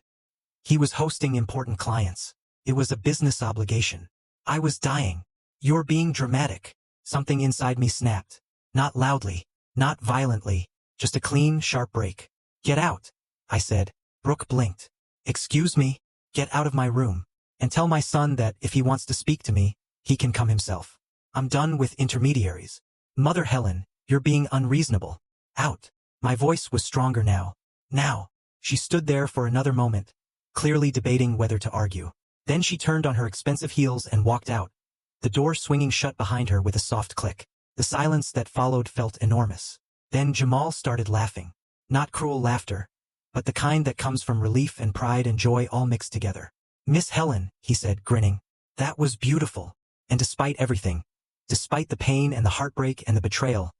He was hosting important clients. It was a business obligation. I was dying. You're being dramatic. Something inside me snapped. Not loudly, not violently, just a clean, sharp break. Get out, I said. Brooke blinked. Excuse me? Get out of my room. And tell my son that if he wants to speak to me, he can come himself. I'm done with intermediaries. Mother Helen, you're being unreasonable. Out. My voice was stronger now. Now. She stood there for another moment, clearly debating whether to argue. Then she turned on her expensive heels and walked out, the door swinging shut behind her with a soft click. The silence that followed felt enormous. Then Jamal started laughing. Not cruel laughter, but the kind that comes from relief and pride and joy all mixed together. Miss Helen, he said, grinning. That was beautiful. And despite everything, despite the pain and the heartbreak and the betrayal,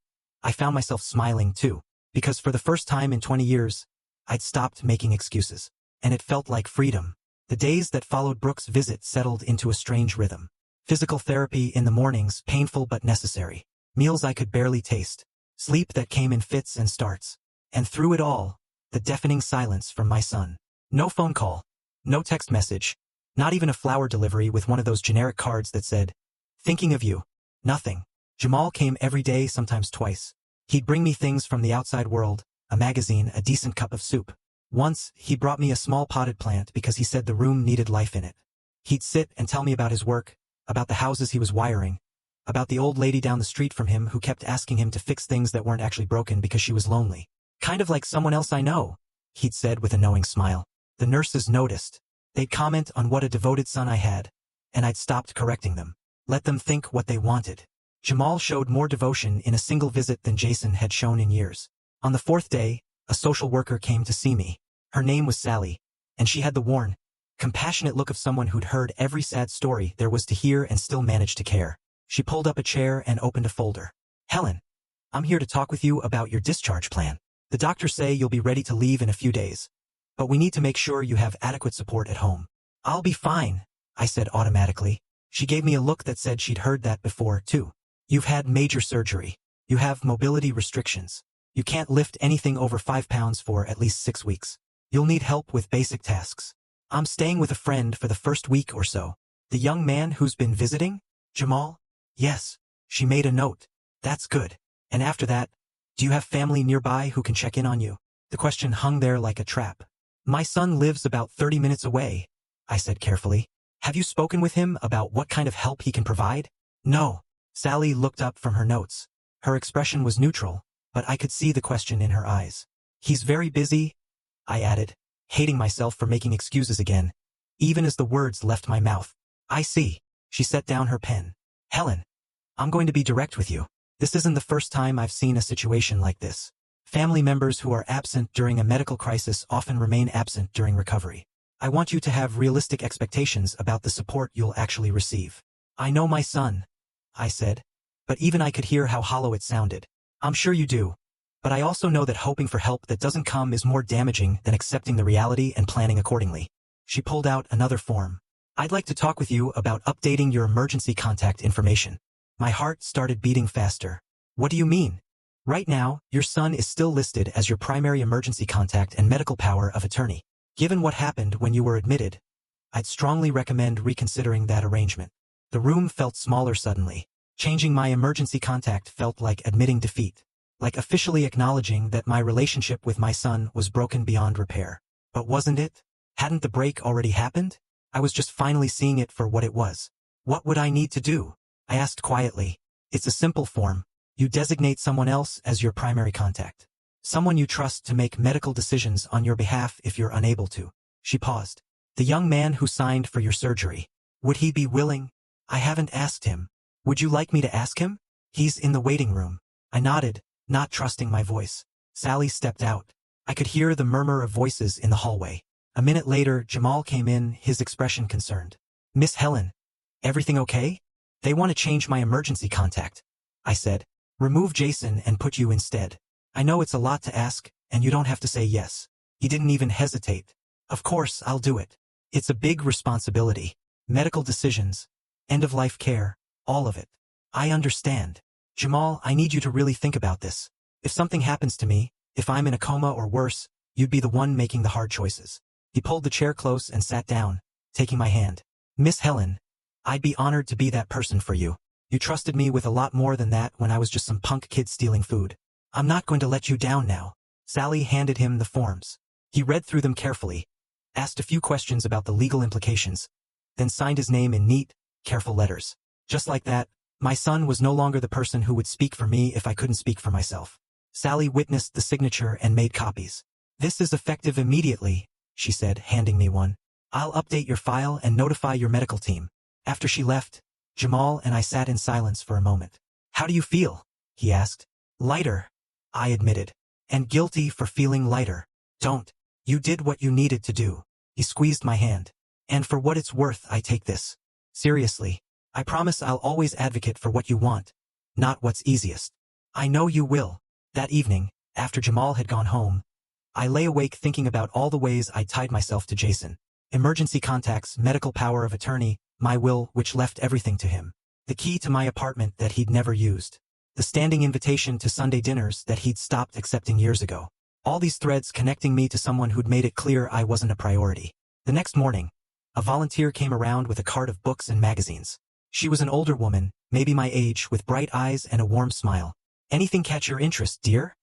I found myself smiling too, because for the first time in 20 years, I'd stopped making excuses. And it felt like freedom. The days that followed Brooke's visit settled into a strange rhythm. Physical therapy in the mornings, painful but necessary. Meals I could barely taste. Sleep that came in fits and starts. And through it all, the deafening silence from my son. No phone call. No text message. Not even a flower delivery with one of those generic cards that said, "Thinking of you." Nothing. Jamal came every day, sometimes twice. He'd bring me things from the outside world, a magazine, a decent cup of soup. Once, he brought me a small potted plant because he said the room needed life in it. He'd sit and tell me about his work, about the houses he was wiring, about the old lady down the street from him who kept asking him to fix things that weren't actually broken because she was lonely. Kind of like someone else I know, he'd said with a knowing smile. The nurses noticed. They'd comment on what a devoted son I had, and I'd stopped correcting them. Let them think what they wanted. Jamal showed more devotion in a single visit than Jason had shown in years. On the fourth day, a social worker came to see me. Her name was Sally, and she had the worn, compassionate look of someone who'd heard every sad story there was to hear and still managed to care. She pulled up a chair and opened a folder. "Helen, I'm here to talk with you about your discharge plan. The doctors say you'll be ready to leave in a few days, but we need to make sure you have adequate support at home." "I'll be fine," I said automatically. She gave me a look that said she'd heard that before, too. "You've had major surgery. You have mobility restrictions. You can't lift anything over 5 pounds for at least 6 weeks. You'll need help with basic tasks. I'm staying with a friend for the first week or so." "The young man who's been visiting? Jamal?" "Yes." She made a note. "That's good. And after that, do you have family nearby who can check in on you?" The question hung there like a trap. "My son lives about 30 minutes away," I said carefully. "Have you spoken with him about what kind of help he can provide?" "No." Sally looked up from her notes. Her expression was neutral, but I could see the question in her eyes. "He's very busy," I added, hating myself for making excuses again, even as the words left my mouth. "I see." She set down her pen. "Helen, I'm going to be direct with you. This isn't the first time I've seen a situation like this. Family members who are absent during a medical crisis often remain absent during recovery. I want you to have realistic expectations about the support you'll actually receive." "I know my son," I said, but even I could hear how hollow it sounded. "I'm sure you do. But I also know that hoping for help that doesn't come is more damaging than accepting the reality and planning accordingly." She pulled out another form. "I'd like to talk with you about updating your emergency contact information." My heart started beating faster. "What do you mean?" "Right now, your son is still listed as your primary emergency contact and medical power of attorney. Given what happened when you were admitted, I'd strongly recommend reconsidering that arrangement." The room felt smaller suddenly. Changing my emergency contact felt like admitting defeat, like officially acknowledging that my relationship with my son was broken beyond repair. But wasn't it? Hadn't the break already happened? I was just finally seeing it for what it was. "What would I need to do?" I asked quietly. "It's a simple form. You designate someone else as your primary contact. Someone you trust to make medical decisions on your behalf if you're unable to." She paused. "The young man who signed for your surgery. Would he be willing?" "I haven't asked him." "Would you like me to ask him?" "He's in the waiting room." I nodded, not trusting my voice. Sally stepped out. I could hear the murmur of voices in the hallway. A minute later, Jamal came in, his expression concerned. "Miss Helen, everything okay?" "They want to change my emergency contact," I said. "Remove Jason and put you instead. I know it's a lot to ask, and you don't have to say yes." He didn't even hesitate. "Of course, I'll do it. It's a big responsibility. Medical decisions, end-of-life care, all of it." "I understand." Jamal, I need you to really think about this. If something happens to me, if I'm in a coma or worse, you'd be the one making the hard choices. He pulled the chair close and sat down, taking my hand. Miss Helen, I'd be honored to be that person for you. You trusted me with a lot more than that when I was just some punk kid stealing food. I'm not going to let you down now. Sally handed him the forms. He read through them carefully, asked a few questions about the legal implications, then signed his name in neat, careful letters. Just like that, my son was no longer the person who would speak for me if I couldn't speak for myself. Sally witnessed the signature and made copies. This is effective immediately, she said, handing me one. I'll update your file and notify your medical team. After she left, Jamal and I sat in silence for a moment. How do you feel? He asked. Lighter, I admitted. And guilty for feeling lighter. Don't. You did what you needed to do. He squeezed my hand. And for what it's worth, I take this seriously. I promise I'll always advocate for what you want, not what's easiest. I know you will. That evening, after Jamal had gone home, I lay awake thinking about all the ways I tied myself to Jason. Emergency contacts, medical power of attorney, my will which left everything to him. The key to my apartment that he'd never used. The standing invitation to Sunday dinners that he'd stopped accepting years ago. All these threads connecting me to someone who'd made it clear I wasn't a priority. The next morning, a volunteer came around with a cart of books and magazines. She was an older woman, maybe my age, with bright eyes and a warm smile. Anything catch your interest, dear?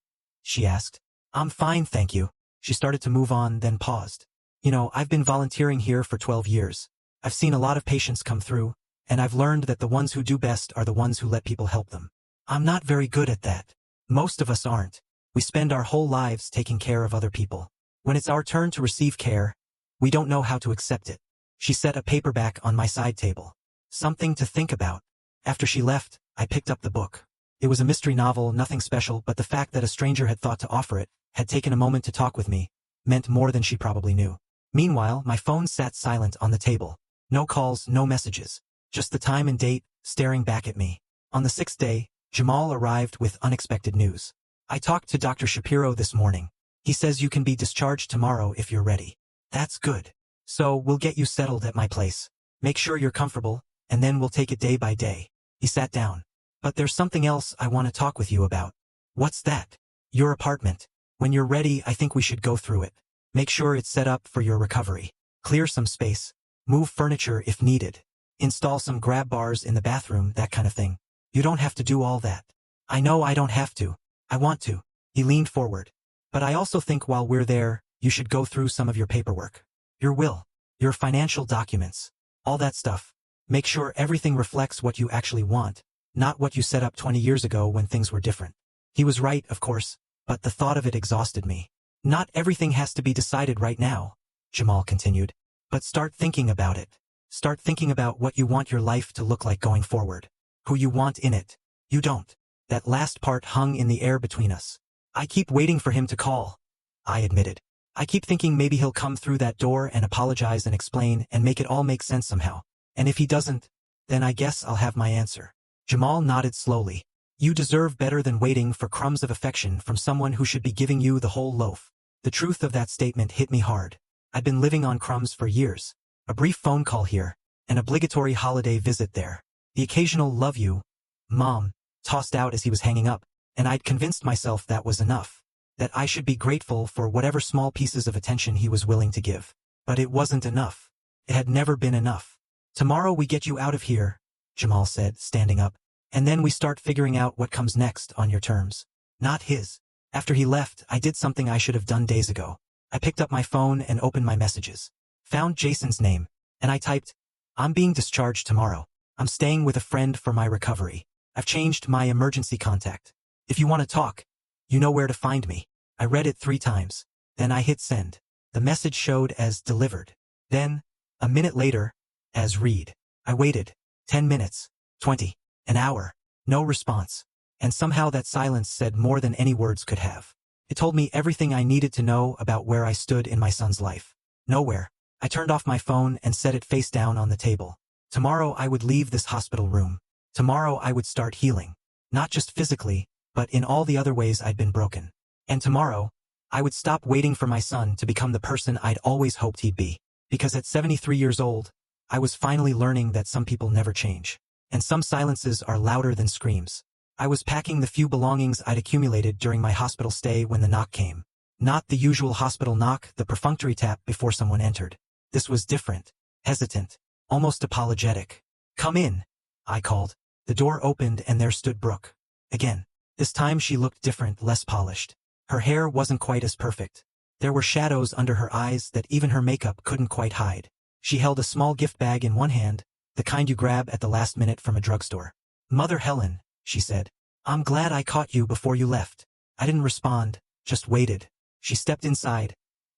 She asked. I'm fine, thank you. She started to move on, then paused. You know, I've been volunteering here for 12 years. I've seen a lot of patients come through, and I've learned that the ones who do best are the ones who let people help them. I'm not very good at that. Most of us aren't. We spend our whole lives taking care of other people. When it's our turn to receive care, we don't know how to accept it. She set a paperback on my side table. Something to think about. After she left, I picked up the book. It was a mystery novel, nothing special, but the fact that a stranger had thought to offer it, had taken a moment to talk with me, meant more than she probably knew. Meanwhile, my phone sat silent on the table. No calls, no messages. Just the time and date, staring back at me. On the 6th day, Jamal arrived with unexpected news. I talked to Dr. Shapiro this morning. He says you can be discharged tomorrow if you're ready. That's good. So, we'll get you settled at my place. Make sure you're comfortable, and then we'll take it day by day. He sat down. But there's something else I want to talk with you about. What's that? Your apartment. When you're ready, I think we should go through it. Make sure it's set up for your recovery. Clear some space. Move furniture if needed. Install some grab bars in the bathroom, that kind of thing. You don't have to do all that. I know I don't have to. I want to. He leaned forward. But I also think while we're there, you should go through some of your paperwork. Your will. Your financial documents. All that stuff. Make sure everything reflects what you actually want, not what you set up 20 years ago when things were different. He was right, of course, but the thought of it exhausted me. Not everything has to be decided right now, Jamal continued. But start thinking about it. Start thinking about what you want your life to look like going forward. Who you want in it. You don't. That last part hung in the air between us. I keep waiting for him to call, I admitted. I keep thinking maybe he'll come through that door and apologize and explain and make it all make sense somehow. And if he doesn't, then I guess I'll have my answer. Jamal nodded slowly. You deserve better than waiting for crumbs of affection from someone who should be giving you the whole loaf. The truth of that statement hit me hard. I'd been living on crumbs for years. A brief phone call here, an obligatory holiday visit there. The occasional love you, Mom, tossed out as he was hanging up, and I'd convinced myself that was enough. That I should be grateful for whatever small pieces of attention he was willing to give. But it wasn't enough. It had never been enough. Tomorrow we get you out of here, Jamal said, standing up. And then we start figuring out what comes next on your terms. Not his. After he left, I did something I should have done days ago. I picked up my phone and opened my messages. Found Jason's name, and I typed, I'm being discharged tomorrow. I'm staying with a friend for my recovery. I've changed my emergency contact. If you want to talk, you know where to find me. I read it 3 times. Then I hit send. The message showed as delivered. Then, a minute later, as read. I waited. 10 minutes. 20. An hour. No response. And somehow that silence said more than any words could have. It told me everything I needed to know about where I stood in my son's life. Nowhere. I turned off my phone and set it face down on the table. Tomorrow I would leave this hospital room. Tomorrow I would start healing. Not just physically, but in all the other ways I'd been broken. And tomorrow, I would stop waiting for my son to become the person I'd always hoped he'd be. Because at 73 years old, I was finally learning that some people never change. And some silences are louder than screams. I was packing the few belongings I'd accumulated during my hospital stay when the knock came. Not the usual hospital knock, the perfunctory tap before someone entered. This was different, hesitant, almost apologetic. "Come in," I called. The door opened and there stood Brooke. Again. This time she looked different, less polished. Her hair wasn't quite as perfect. There were shadows under her eyes that even her makeup couldn't quite hide. She held a small gift bag in one hand, the kind you grab at the last minute from a drugstore. "Mother Helen," she said. "I'm glad I caught you before you left." I didn't respond, just waited. She stepped inside,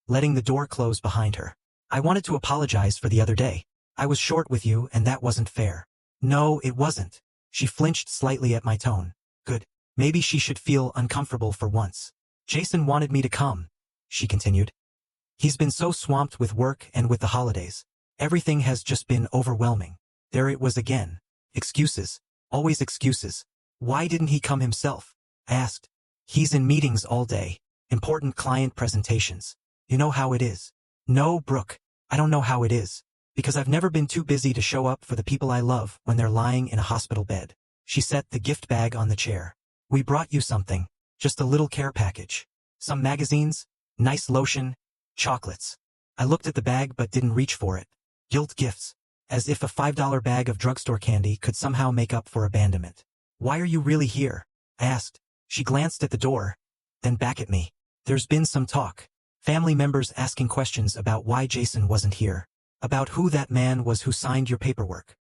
letting the door close behind her. "I wanted to apologize for the other day. I was short with you and that wasn't fair." "No, it wasn't." She flinched slightly at my tone. Good. Maybe she should feel uncomfortable for once. "Jason wanted me to come," she continued. "He's been so swamped with work and with the holidays. Everything has just been overwhelming." There it was again. Excuses. Always excuses. "Why didn't he come himself?" I asked. "He's in meetings all day. Important client presentations. You know how it is." "No, Brooke, I don't know how it is. Because I've never been too busy to show up for the people I love when they're lying in a hospital bed." She set the gift bag on the chair. "We brought you something. Just a little care package. Some magazines, nice lotion, chocolates." I looked at the bag but didn't reach for it. Guilt gifts. As if a $5 bag of drugstore candy could somehow make up for abandonment. "Why are you really here?" I asked. She glanced at the door, then back at me. "There's been some talk. Family members asking questions about why Jason wasn't here. About who that man was who signed your paperwork."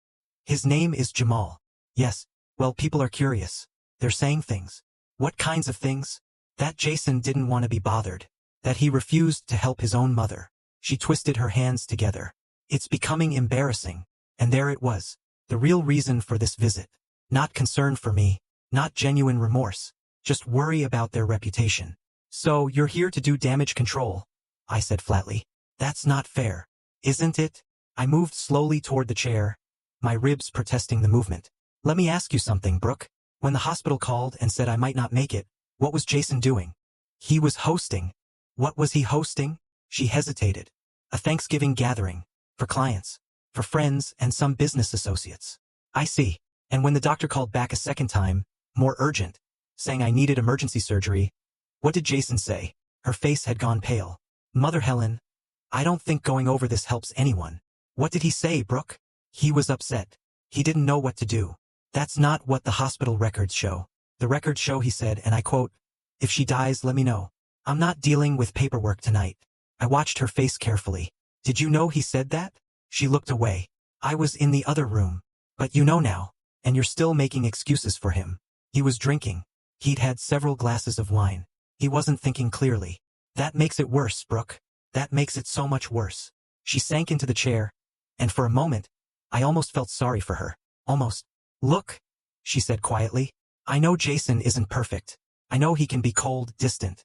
"His name is Jamal." "Yes. Well, people are curious. They're saying things." "What kinds of things?" "That Jason didn't want to be bothered. That he refused to help his own mother." She twisted her hands together. "It's becoming embarrassing." And there it was. The real reason for this visit. Not concern for me. Not genuine remorse. Just worry about their reputation. "So, you're here to do damage control," I said flatly. "That's not fair. Isn't it?" I moved slowly toward the chair, my ribs protesting the movement. "Let me ask you something, Brooke. When the hospital called and said I might not make it, what was Jason doing?" "He was hosting." "What was he hosting?" She hesitated. "A Thanksgiving gathering. For clients. For friends and some business associates." "I see." "And when the doctor called back a second time, more urgent, saying I needed emergency surgery, what did Jason say?" Her face had gone pale. "Mother Helen, I don't think going over this helps anyone." "What did he say, Brooke?" "He was upset. He didn't know what to do." "That's not what the hospital records show. The records show," he said, and I quote, "If she dies, let me know. I'm not dealing with paperwork tonight." I watched her face carefully. "Did you know he said that?" She looked away. "I was in the other room. But you know now. And you're still making excuses for him." "He was drinking. He'd had several glasses of wine. He wasn't thinking clearly." "That makes it worse, Brooke. That makes it so much worse." She sank into the chair, and for a moment, I almost felt sorry for her. Almost. "Look," she said quietly. "I know Jason isn't perfect. I know he can be cold, distant.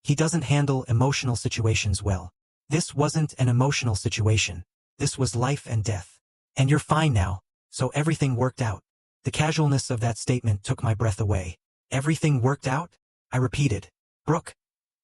He doesn't handle emotional situations well. This wasn't an emotional situation. This was life and death. And you're fine now, so everything worked out." The casualness of that statement took my breath away. "Everything worked out?" I repeated. "Brooke,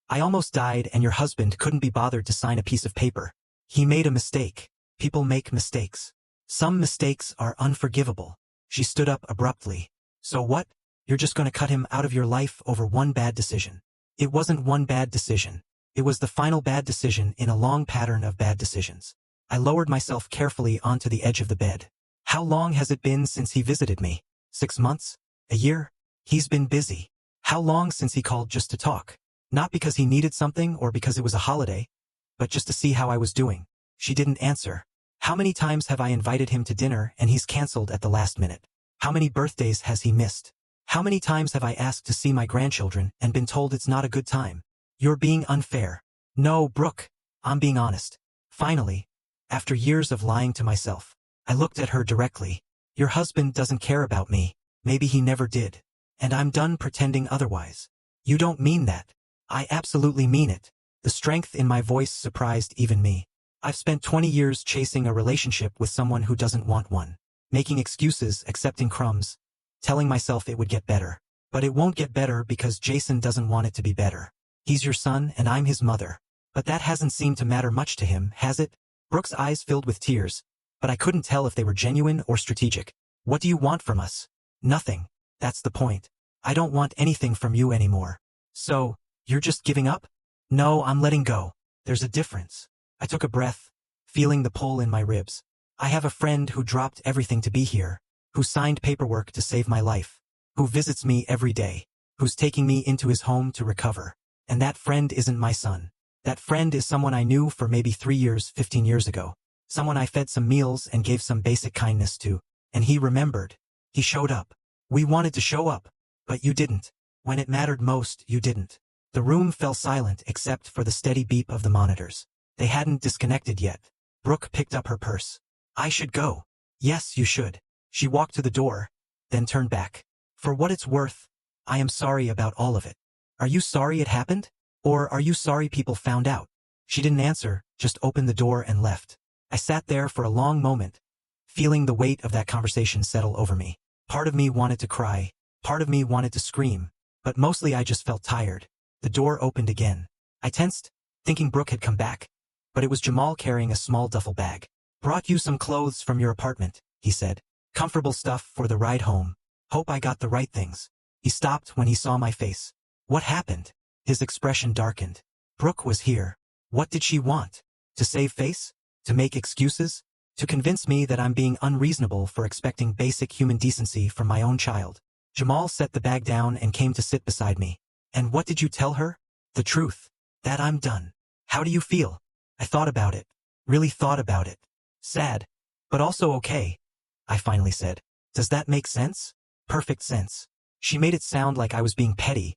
I almost died and your husband couldn't be bothered to sign a piece of paper. He made a mistake. People make mistakes. Some mistakes are unforgivable." She stood up abruptly. "So what? You're just going to cut him out of your life over one bad decision?" "It wasn't one bad decision. It was the final bad decision in a long pattern of bad decisions." I lowered myself carefully onto the edge of the bed. "How long has it been since he visited me? 6 months? A year?" "He's been busy." "How long since he called just to talk? Not because he needed something or because it was a holiday, but just to see how I was doing?" She didn't answer. "How many times have I invited him to dinner and he's canceled at the last minute? How many birthdays has he missed? How many times have I asked to see my grandchildren and been told it's not a good time?" "You're being unfair." "No, Brooke, I'm being honest." Finally, after years of lying to myself, I looked at her directly. "Your husband doesn't care about me. Maybe he never did. And I'm done pretending otherwise." "You don't mean that." "I absolutely mean it." The strength in my voice surprised even me. "I've spent 20 years chasing a relationship with someone who doesn't want one. Making excuses, accepting crumbs, telling myself it would get better. But it won't get better because Jason doesn't want it to be better. He's your son and I'm his mother. But that hasn't seemed to matter much to him, has it?" Brooke's eyes filled with tears, but I couldn't tell if they were genuine or strategic. "What do you want from us?" "Nothing. That's the point. I don't want anything from you anymore. So, you're just giving up? No, I'm letting go. There's a difference. I took a breath, feeling the pull in my ribs. I have a friend who dropped everything to be here, who signed paperwork to save my life, who visits me every day, who's taking me into his home to recover. And that friend isn't my son. That friend is someone I knew for maybe 3 years, 15 years ago. Someone I fed some meals and gave some basic kindness to. And he remembered. He showed up. We wanted to show up, but you didn't. When it mattered most, you didn't. The room fell silent except for the steady beep of the monitors. They hadn't disconnected yet. Brooke picked up her purse. I should go. Yes, you should. She walked to the door, then turned back. For what it's worth, I am sorry about all of it. Are you sorry it happened? Or are you sorry people found out? She didn't answer, just opened the door and left. I sat there for a long moment, feeling the weight of that conversation settle over me. Part of me wanted to cry, part of me wanted to scream, but mostly I just felt tired. The door opened again. I tensed, thinking Brooke had come back, but it was Jamal carrying a small duffel bag. Brought you some clothes from your apartment, he said. Comfortable stuff for the ride home. Hope I got the right things. He stopped when he saw my face. What happened? His expression darkened. Brooke was here. What did she want? To save face? To make excuses? To convince me that I'm being unreasonable for expecting basic human decency from my own child? Jamal set the bag down and came to sit beside me. And what did you tell her? The truth. That I'm done. How do you feel? I thought about it. Really thought about it. Sad. But also okay. I finally said. Does that make sense? Perfect sense. She made it sound like I was being petty.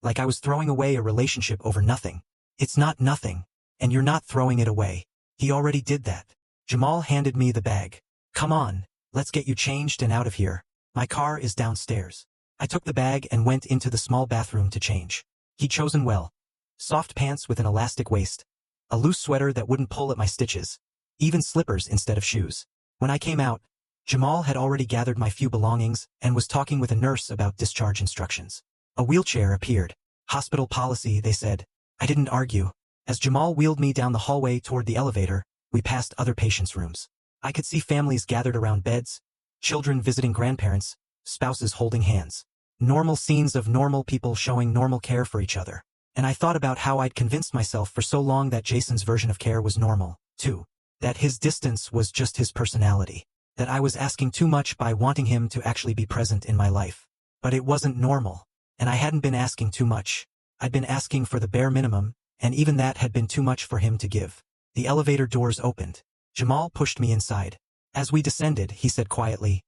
Like I was throwing away a relationship over nothing. It's not nothing. And you're not throwing it away. He already did that. Jamal handed me the bag. Come on, let's get you changed and out of here. My car is downstairs. I took the bag and went into the small bathroom to change. He'd chosen well. Soft pants with an elastic waist. A loose sweater that wouldn't pull at my stitches. Even slippers instead of shoes. When I came out, Jamal had already gathered my few belongings and was talking with a nurse about discharge instructions. A wheelchair appeared. Hospital policy, they said. I didn't argue. As Jamal wheeled me down the hallway toward the elevator, we passed other patients' rooms. I could see families gathered around beds, children visiting grandparents, spouses holding hands. Normal scenes of normal people showing normal care for each other. And I thought about how I'd convinced myself for so long that Jason's version of care was normal, too. That his distance was just his personality. That I was asking too much by wanting him to actually be present in my life. But it wasn't normal. And I hadn't been asking too much. I'd been asking for the bare minimum, and even that had been too much for him to give. The elevator doors opened. Jamal pushed me inside. As we descended, he said quietly,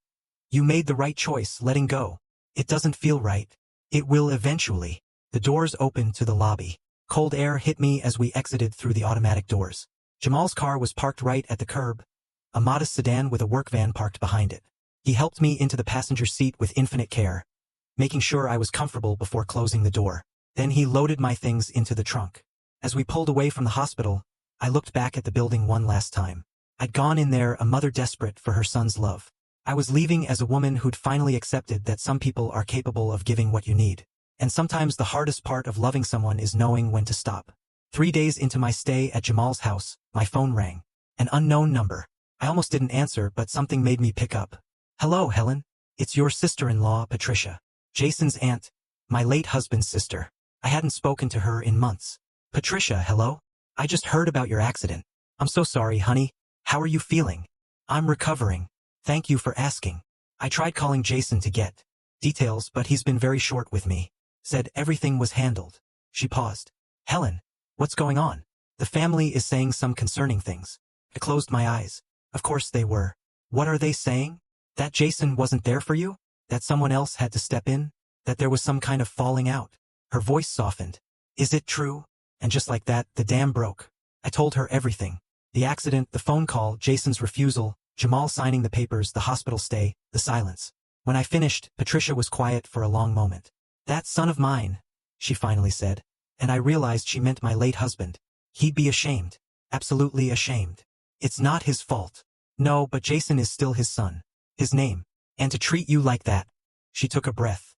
You made the right choice letting go. It doesn't feel right. It will eventually. The doors opened to the lobby. Cold air hit me as we exited through the automatic doors. Jamal's car was parked right at the curb, a modest sedan with a work van parked behind it. He helped me into the passenger seat with infinite care, making sure I was comfortable before closing the door. Then he loaded my things into the trunk. As we pulled away from the hospital, I looked back at the building one last time. I'd gone in there a mother desperate for her son's love. I was leaving as a woman who'd finally accepted that some people are capable of giving what you need. And sometimes the hardest part of loving someone is knowing when to stop. 3 days into my stay at Jamal's house, my phone rang. An unknown number. I almost didn't answer, but something made me pick up. Hello, Helen. It's your sister-in-law, Patricia. Jason's aunt. My late husband's sister. I hadn't spoken to her in months. Patricia, hello? I just heard about your accident. I'm so sorry, honey. How are you feeling? I'm recovering. Thank you for asking. I tried calling Jason to get details, but he's been very short with me. Said everything was handled. She paused. Helen, what's going on? The family is saying some concerning things. I closed my eyes. Of course they were. What are they saying? That Jason wasn't there for you? That someone else had to step in? That there was some kind of falling out? Her voice softened. Is it true? And just like that, the dam broke. I told her everything. The accident, the phone call, Jason's refusal, Jamal signing the papers, the hospital stay, the silence. When I finished, Patricia was quiet for a long moment. That son of mine, she finally said. And I realized she meant my late husband. He'd be ashamed. Absolutely ashamed. It's not his fault. No, but Jason is still his son. His name. And to treat you like that. She took a breath.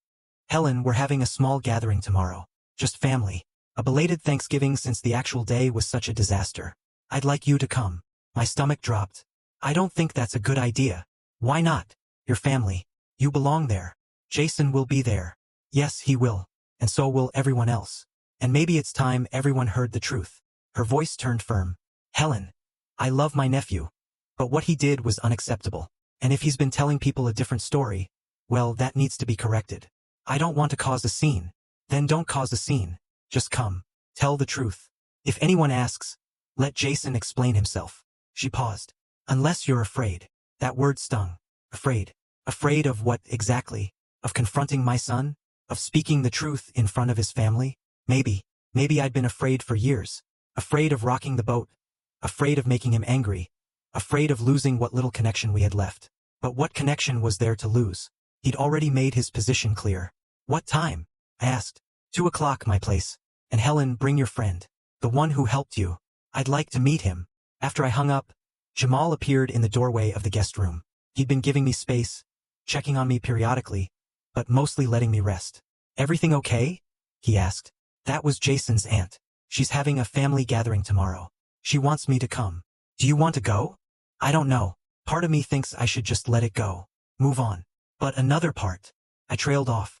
Helen, we're having a small gathering tomorrow. Just family. A belated Thanksgiving since the actual day was such a disaster. I'd like you to come. My stomach dropped. I don't think that's a good idea. Why not? Your family. You belong there. Jason will be there. Yes, he will. And so will everyone else. And maybe it's time everyone heard the truth. Her voice turned firm. Helen, I love my nephew. But what he did was unacceptable. And if he's been telling people a different story, well, that needs to be corrected. I don't want to cause a scene. Then don't cause a scene. Just come. Tell the truth. If anyone asks, let Jason explain himself. She paused. Unless you're afraid. That word stung. Afraid. Afraid of what exactly? Of confronting my son? Of speaking the truth in front of his family? Maybe I'd been afraid for years. Afraid of rocking the boat. Afraid of making him angry. Afraid of losing what little connection we had left. But what connection was there to lose? He'd already made his position clear. What time? I asked. 2 o'clock, my place. And Helen, bring your friend. The one who helped you. I'd like to meet him. After I hung up, Jamal appeared in the doorway of the guest room. He'd been giving me space, checking on me periodically, but mostly letting me rest. Everything okay? He asked. That was Jason's aunt. She's having a family gathering tomorrow. She wants me to come. Do you want to go? I don't know. Part of me thinks I should just let it go. Move on. But another part. I trailed off.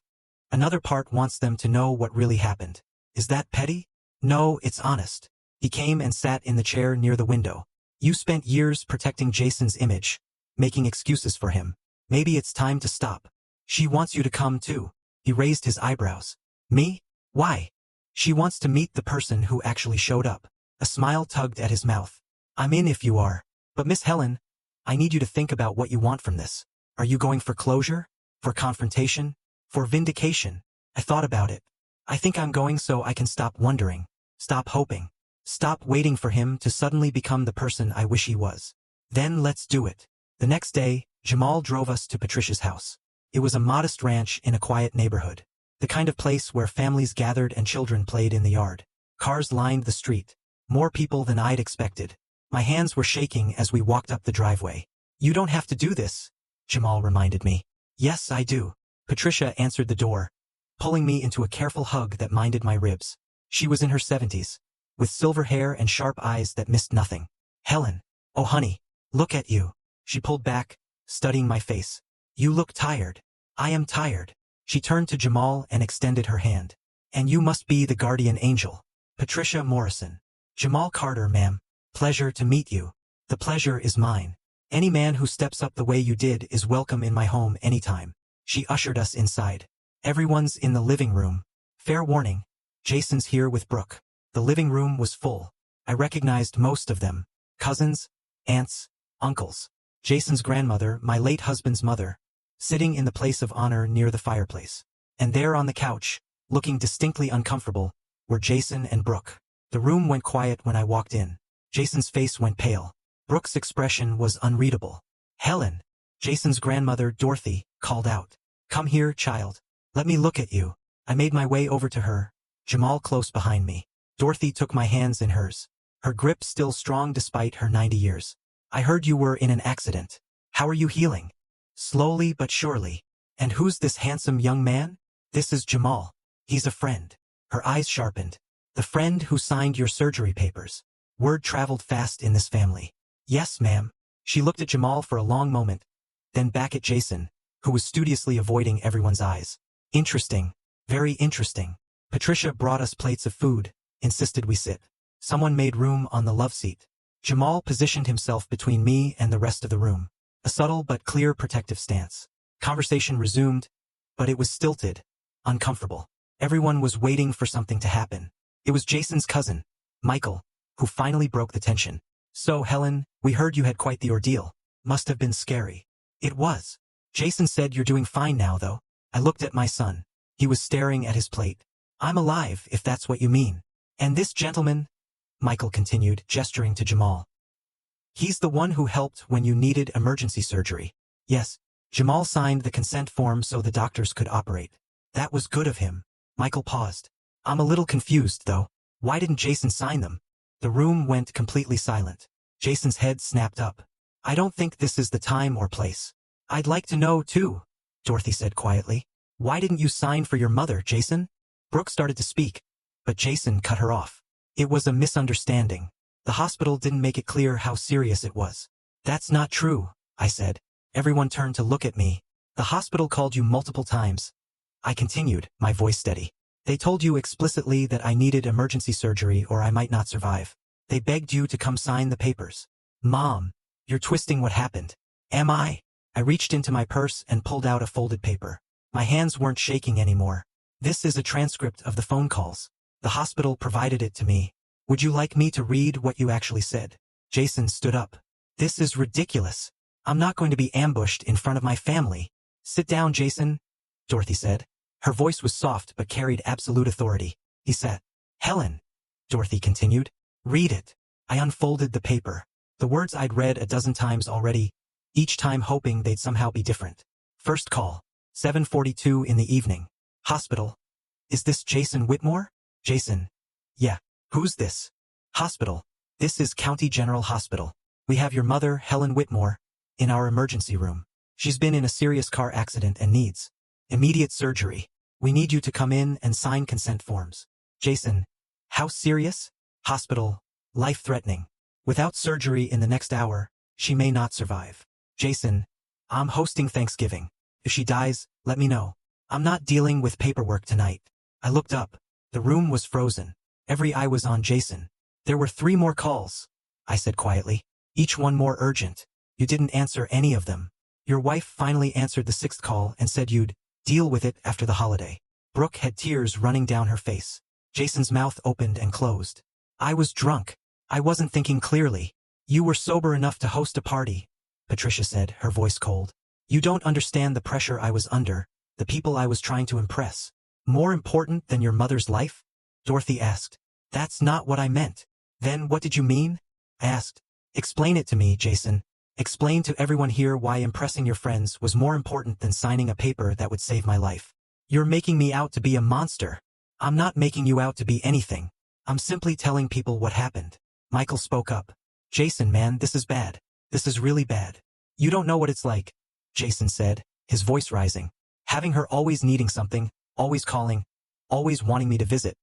Another part wants them to know what really happened. Is that petty? No, it's honest. He came and sat in the chair near the window. You spent years protecting Jason's image, making excuses for him. Maybe it's time to stop. She wants you to come too. He raised his eyebrows. Me? Why? She wants to meet the person who actually showed up. A smile tugged at his mouth. I'm in if you are. But Miss Helen, I need you to think about what you want from this. Are you going for closure? For confrontation? For vindication? I thought about it. I think I'm going so I can stop wondering. Stop hoping. Stop waiting for him to suddenly become the person I wish he was. Then let's do it. The next day, Jamal drove us to Patricia's house. It was a modest ranch in a quiet neighborhood. The kind of place where families gathered and children played in the yard. Cars lined the street. More people than I'd expected. My hands were shaking as we walked up the driveway. You don't have to do this, Jamal reminded me. Yes, I do. Patricia answered the door, pulling me into a careful hug that minded my ribs. She was in her 70s, with silver hair and sharp eyes that missed nothing. Helen, oh honey, look at you. She pulled back, studying my face. You look tired. I am tired. She turned to Jamal and extended her hand. And you must be the guardian angel. Patricia Morrison. Jamal Carter, ma'am. Pleasure to meet you. The pleasure is mine. Any man who steps up the way you did is welcome in my home anytime. She ushered us inside. Everyone's in the living room. Fair warning. Jason's here with Brooke. The living room was full. I recognized most of them. Cousins, aunts, uncles. Jason's grandmother, my late husband's mother, sitting in the place of honor near the fireplace. And there on the couch, looking distinctly uncomfortable, were Jason and Brooke. The room went quiet when I walked in. Jason's face went pale. Brooke's expression was unreadable. Helen, Jason's grandmother, Dorothy, called out. Come here, child. Let me look at you. I made my way over to her, Jamal close behind me. Dorothy took my hands in hers, her grip still strong despite her 90 years. I heard you were in an accident. How are you healing? Slowly but surely. And who's this handsome young man? This is Jamal. He's a friend. Her eyes sharpened. The friend who signed your surgery papers. Word traveled fast in this family. Yes, ma'am. She looked at Jamal for a long moment, then back at Jason, who was studiously avoiding everyone's eyes. Interesting. Very interesting. Patricia brought us plates of food, insisted we sit. Someone made room on the love seat. Jamal positioned himself between me and the rest of the room. A subtle but clear protective stance. Conversation resumed, but it was stilted, uncomfortable. Everyone was waiting for something to happen. It was Jason's cousin, Michael, who finally broke the tension. So, Helen, we heard you had quite the ordeal. Must have been scary. It was. Jason said you're doing fine now, though. I looked at my son. He was staring at his plate. I'm alive, if that's what you mean. And this gentleman, Michael continued, gesturing to Jamal. He's the one who helped when you needed emergency surgery. Yes. Jamal signed the consent form so the doctors could operate. That was good of him. Michael paused. I'm a little confused, though. Why didn't Jason sign them? The room went completely silent. Jason's head snapped up. I don't think this is the time or place. I'd like to know, too, Dorothy said quietly. Why didn't you sign for your mother, Jason? Brooke started to speak, but Jason cut her off. It was a misunderstanding. The hospital didn't make it clear how serious it was. That's not true, I said. Everyone turned to look at me. The hospital called you multiple times. I continued, my voice steady. They told you explicitly that I needed emergency surgery or I might not survive. They begged you to come sign the papers. Mom, you're twisting what happened. Am I? I reached into my purse and pulled out a folded paper. My hands weren't shaking anymore. This is a transcript of the phone calls. The hospital provided it to me. Would you like me to read what you actually said? Jason stood up. This is ridiculous. I'm not going to be ambushed in front of my family. Sit down, Jason, Dorothy said. Her voice was soft but carried absolute authority. He sat. Helen, Dorothy continued. Read it. I unfolded the paper. The words I'd read a dozen times already, each time hoping they'd somehow be different. First call. 7:42 in the evening. Hospital. Is this Jason Whitmore? Jason. Yeah. Who's this? Hospital. This is County General Hospital. We have your mother, Helen Whitmore, in our emergency room. She's been in a serious car accident and needs immediate surgery. We need you to come in and sign consent forms. Jason. How serious? Hospital. Life-threatening. Without surgery in the next hour, she may not survive. Jason. I'm hosting Thanksgiving. If she dies, let me know. I'm not dealing with paperwork tonight. I looked up. The room was frozen. Every eye was on Jason. There were 3 more calls, I said quietly. Each one more urgent. You didn't answer any of them. Your wife finally answered the 6th call and said you'd deal with it after the holiday. Brooke had tears running down her face. Jason's mouth opened and closed. I was drunk. I wasn't thinking clearly. You were sober enough to host a party, Patricia said, her voice cold. You don't understand the pressure I was under, the people I was trying to impress. More important than your mother's life? Dorothy asked. That's not what I meant. Then what did you mean? I asked. Explain it to me, Jason. Explain to everyone here why impressing your friends was more important than signing a paper that would save my life. You're making me out to be a monster. I'm not making you out to be anything. I'm simply telling people what happened. Michael spoke up. Jason, man, this is bad. This is really bad. You don't know what it's like, Jason said, his voice rising. Having her always needing something, always calling, always wanting me to visit,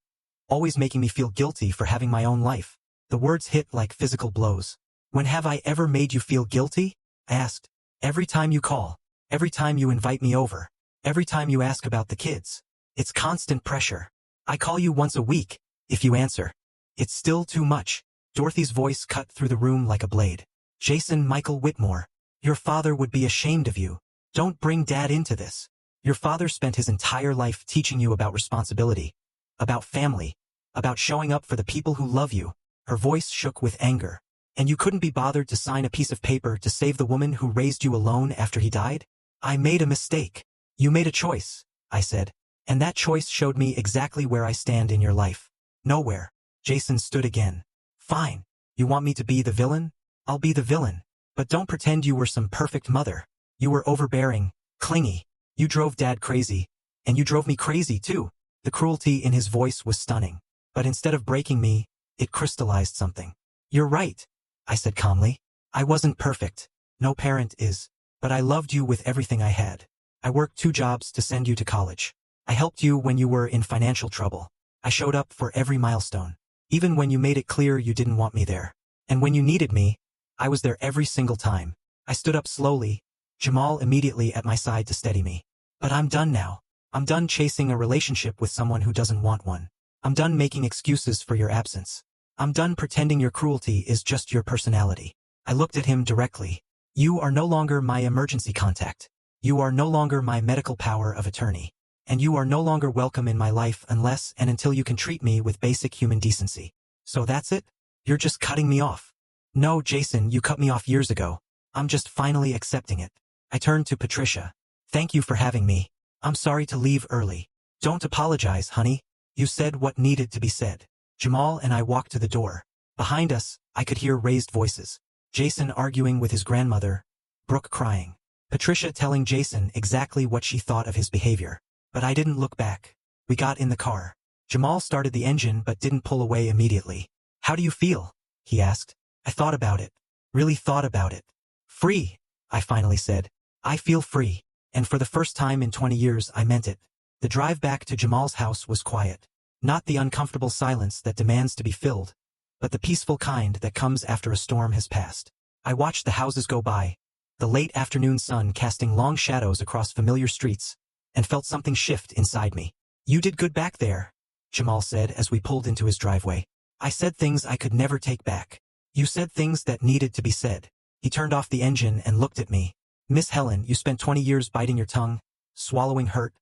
always making me feel guilty for having my own life. The words hit like physical blows. When have I ever made you feel guilty? I asked. Every time you call. Every time you invite me over. Every time you ask about the kids. It's constant pressure. I call you once a week, if you answer. It's still too much. Dorothy's voice cut through the room like a blade. Jason Michael Whitmore. Your father would be ashamed of you. Don't bring Dad into this. Your father spent his entire life teaching you about responsibility, about family, about showing up for the people who love you. Her voice shook with anger. And you couldn't be bothered to sign a piece of paper to save the woman who raised you alone after he died? I made a mistake. You made a choice, I said. And that choice showed me exactly where I stand in your life. Nowhere. Jason stood again. Fine. You want me to be the villain? I'll be the villain. But don't pretend you were some perfect mother. You were overbearing, clingy. You drove Dad crazy. And you drove me crazy too. The cruelty in his voice was stunning. But instead of breaking me, it crystallized something. You're right, I said calmly. I wasn't perfect. No parent is. But I loved you with everything I had. I worked 2 jobs to send you to college. I helped you when you were in financial trouble. I showed up for every milestone. Even when you made it clear you didn't want me there. And when you needed me, I was there every single time. I stood up slowly, Jamal immediately at my side to steady me. But I'm done now. I'm done chasing a relationship with someone who doesn't want one. I'm done making excuses for your absence. I'm done pretending your cruelty is just your personality. I looked at him directly. You are no longer my emergency contact. You are no longer my medical power of attorney. And you are no longer welcome in my life unless and until you can treat me with basic human decency. So that's it? You're just cutting me off. No, Jason, you cut me off years ago. I'm just finally accepting it. I turned to Patricia. Thank you for having me. I'm sorry to leave early. Don't apologize, honey. You said what needed to be said. Jamal and I walked to the door. Behind us, I could hear raised voices. Jason arguing with his grandmother, Brooke crying. Patricia telling Jason exactly what she thought of his behavior. But I didn't look back. We got in the car. Jamal started the engine but didn't pull away immediately. How do you feel? He asked. I thought about it. Really thought about it. Free, I finally said. I feel free. And for the first time in 20 years I meant it. The drive back to Jamal's house was quiet. Not the uncomfortable silence that demands to be filled, but the peaceful kind that comes after a storm has passed. I watched the houses go by, the late afternoon sun casting long shadows across familiar streets, and felt something shift inside me. "You did good back there," Jamal said as we pulled into his driveway. "I said things I could never take back. You said things that needed to be said." He turned off the engine and looked at me. "Miss Helen, you spent 20 years biting your tongue, swallowing hurt,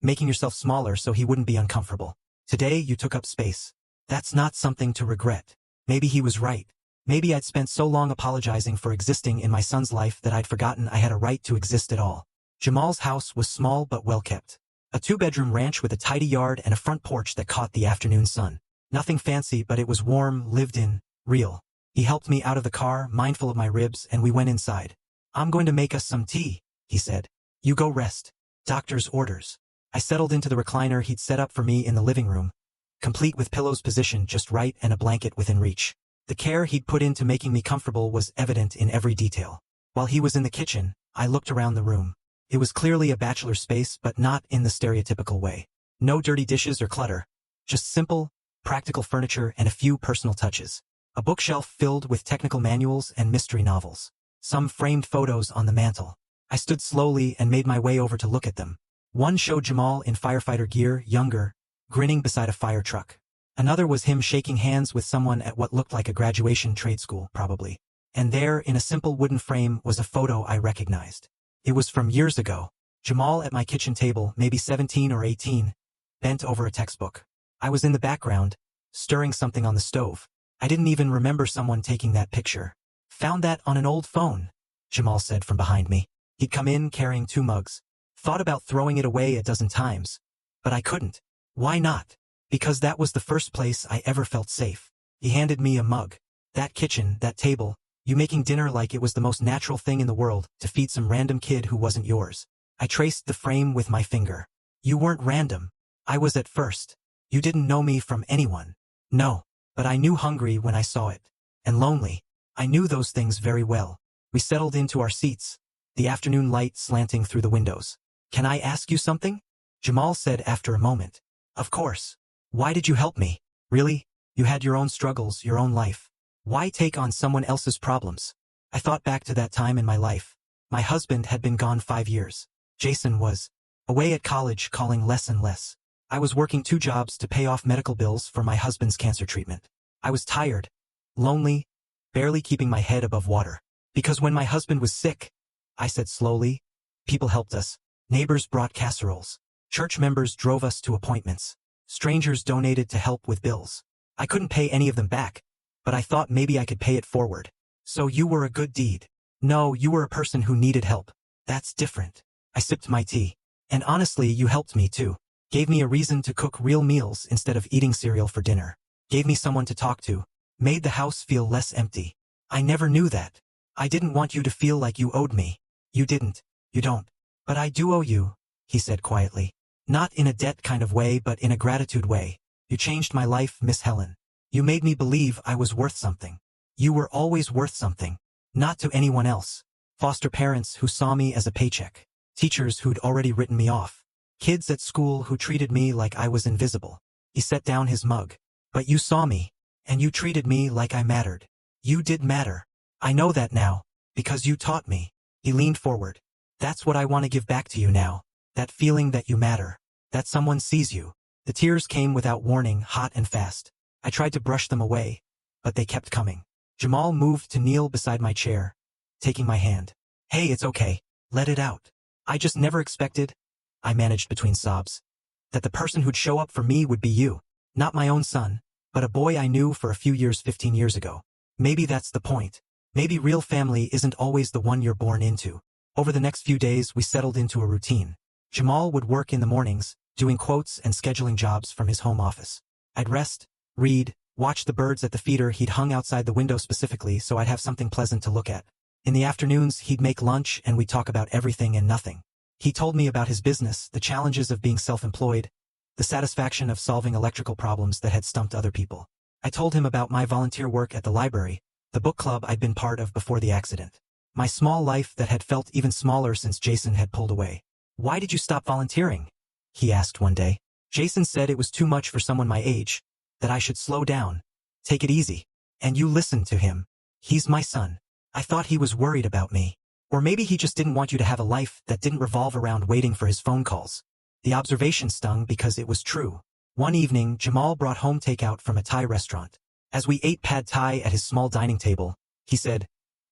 making yourself smaller so he wouldn't be uncomfortable. Today you took up space. That's not something to regret." Maybe he was right. Maybe I'd spent so long apologizing for existing in my son's life that I'd forgotten I had a right to exist at all. Jamal's house was small but well kept. A 2-bedroom ranch with a tidy yard and a front porch that caught the afternoon sun. Nothing fancy, but it was warm, lived in, real. He helped me out of the car, mindful of my ribs, and we went inside. "I'm going to make us some tea," he said. "You go rest. Doctor's orders." I settled into the recliner he'd set up for me in the living room, complete with pillows positioned just right and a blanket within reach. The care he'd put into making me comfortable was evident in every detail. While he was in the kitchen, I looked around the room. It was clearly a bachelor space, but not in the stereotypical way. No dirty dishes or clutter. Just simple, practical furniture and a few personal touches. A bookshelf filled with technical manuals and mystery novels. Some framed photos on the mantel. I stood slowly and made my way over to look at them. One showed Jamal in firefighter gear, younger, grinning beside a fire truck. Another was him shaking hands with someone at what looked like a graduation trade school, probably. And there, in a simple wooden frame, was a photo I recognized. It was from years ago. Jamal at my kitchen table, maybe 17 or 18, bent over a textbook. I was in the background, stirring something on the stove. I didn't even remember someone taking that picture. "Found that on an old phone," Jamal said from behind me. He'd come in carrying 2 mugs. Thought about throwing it away a dozen times. But I couldn't. Why not? Because that was the first place I ever felt safe. He handed me a mug. "That kitchen, that table, you making dinner like it was the most natural thing in the world to feed some random kid who wasn't yours." I traced the frame with my finger. "You weren't random. I was at first. You didn't know me from anyone." "No. But I knew hungry when I saw it. And lonely. I knew those things very well." We settled into our seats, the afternoon light slanting through the windows. "Can I ask you something?" Jamal said after a moment. "Of course. Why did you help me? Really? You had your own struggles, your own life. Why take on someone else's problems?" I thought back to that time in my life. My husband had been gone 5 years. Jason was away at college, calling less and less. I was working 2 jobs to pay off medical bills for my husband's cancer treatment. I was tired, lonely, barely keeping my head above water. "Because when my husband was sick," I said slowly, "people helped us. Neighbors brought casseroles. Church members drove us to appointments. Strangers donated to help with bills. I couldn't pay any of them back, but I thought maybe I could pay it forward." "So you were a good deed." "No, you were a person who needed help. That's different." I sipped my tea. "And honestly, you helped me too. Gave me a reason to cook real meals instead of eating cereal for dinner. Gave me someone to talk to. Made the house feel less empty. I never knew that. I didn't want you to feel like you owed me." "You didn't. You don't. But I do owe you," he said quietly. "Not in a debt kind of way, but in a gratitude way. You changed my life, Miss Helen. You made me believe I was worth something. You were always worth something. Not to anyone else. Foster parents who saw me as a paycheck. Teachers who'd already written me off. Kids at school who treated me like I was invisible." He set down his mug. "But you saw me, and you treated me like I mattered. You did matter. I know that now, because you taught me." He leaned forward. "That's what I want to give back to you now. That feeling that you matter. That someone sees you." The tears came without warning, hot and fast. I tried to brush them away, but they kept coming. Jamal moved to kneel beside my chair, taking my hand. "Hey, it's okay. Let it out. I just never expected," I managed between sobs, "that the person who'd show up for me would be you. Not my own son, but a boy I knew for a few years 15 years ago. Maybe that's the point. Maybe real family isn't always the one you're born into." Over the next few days, we settled into a routine. Jamal would work in the mornings, doing quotes and scheduling jobs from his home office. I'd rest, read, watch the birds at the feeder he'd hung outside the window specifically so I'd have something pleasant to look at. In the afternoons, he'd make lunch and we'd talk about everything and nothing. He told me about his business, the challenges of being self-employed, the satisfaction of solving electrical problems that had stumped other people. I told him about my volunteer work at the library, the book club I'd been part of before the accident. My small life that had felt even smaller since Jason had pulled away. "Why did you stop volunteering?" he asked one day. Jason said it was too much for someone my age, that I should slow down, take it easy. "And you listened to him. He's my son." I thought he was worried about me. Or maybe he just didn't want you to have a life that didn't revolve around waiting for his phone calls. The observation stung because it was true. One evening, Jamal brought home takeout from a Thai restaurant. As we ate pad Thai at his small dining table, he said,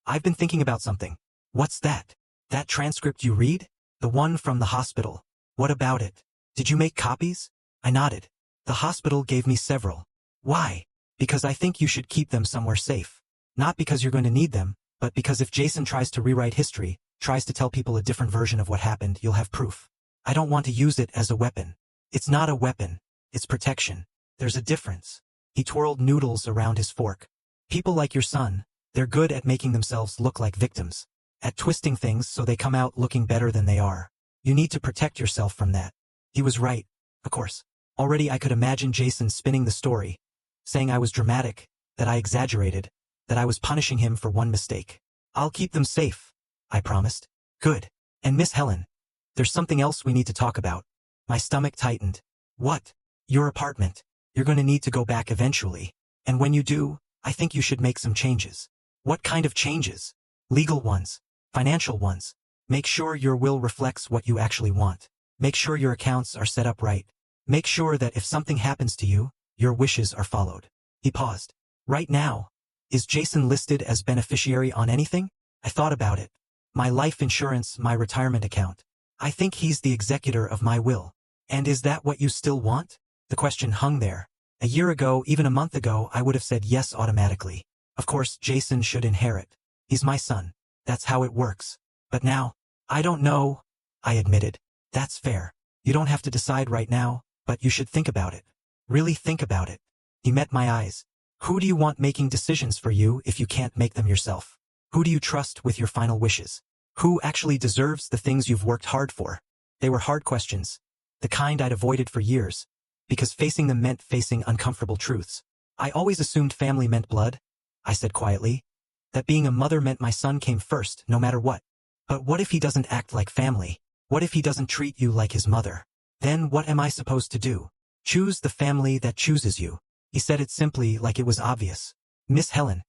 "I've been thinking about something." "What's that?" "That transcript you read? The one from the hospital. What about it? Did you make copies?" I nodded. "The hospital gave me several." "Why?" "Because I think you should keep them somewhere safe. Not because you're going to need them, but because if Jason tries to rewrite history, tries to tell people a different version of what happened, you'll have proof. I don't want to use it as a weapon." "It's not a weapon. It's protection. There's a difference." He twirled noodles around his fork. "People like your son, they're good at making themselves look like victims. At twisting things so they come out looking better than they are. You need to protect yourself from that." He was right, of course. Already I could imagine Jason spinning the story, saying I was dramatic, that I exaggerated, that I was punishing him for one mistake. "I'll keep them safe," I promised. "Good. And Miss Helen, there's something else we need to talk about." My stomach tightened. "What?" "Your apartment. You're going to need to go back eventually. And when you do, I think you should make some changes." "What kind of changes?" "Legal ones. Financial ones. Make sure your will reflects what you actually want. Make sure your accounts are set up right. Make sure that if something happens to you, your wishes are followed." He paused. "Right now, is Jason listed as beneficiary on anything?" I thought about it. "My life insurance, my retirement account. I think he's the executor of my will." "And is that what you still want?" The question hung there. A year ago, even a month ago, I would have said yes automatically. Of course, Jason should inherit. He's my son. That's how it works. But now, I don't know, I admitted. "That's fair. You don't have to decide right now, but you should think about it. Really think about it." He met my eyes. "Who do you want making decisions for you if you can't make them yourself? Who do you trust with your final wishes? Who actually deserves the things you've worked hard for?" They were hard questions, the kind I'd avoided for years, because facing them meant facing uncomfortable truths. "I always assumed family meant blood," I said quietly. "That being a mother meant my son came first, no matter what. But what if he doesn't act like family? What if he doesn't treat you like his mother? Then what am I supposed to do?" "Choose the family that chooses you." He said it simply, like it was obvious. "Miss Helen,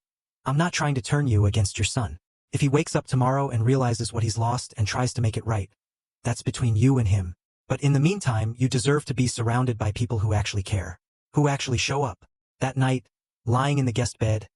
I'm not trying to turn you against your son. If he wakes up tomorrow and realizes what he's lost and tries to make it right, that's between you and him. But in the meantime, you deserve to be surrounded by people who actually care, who actually show up." That night, lying in the guest bed,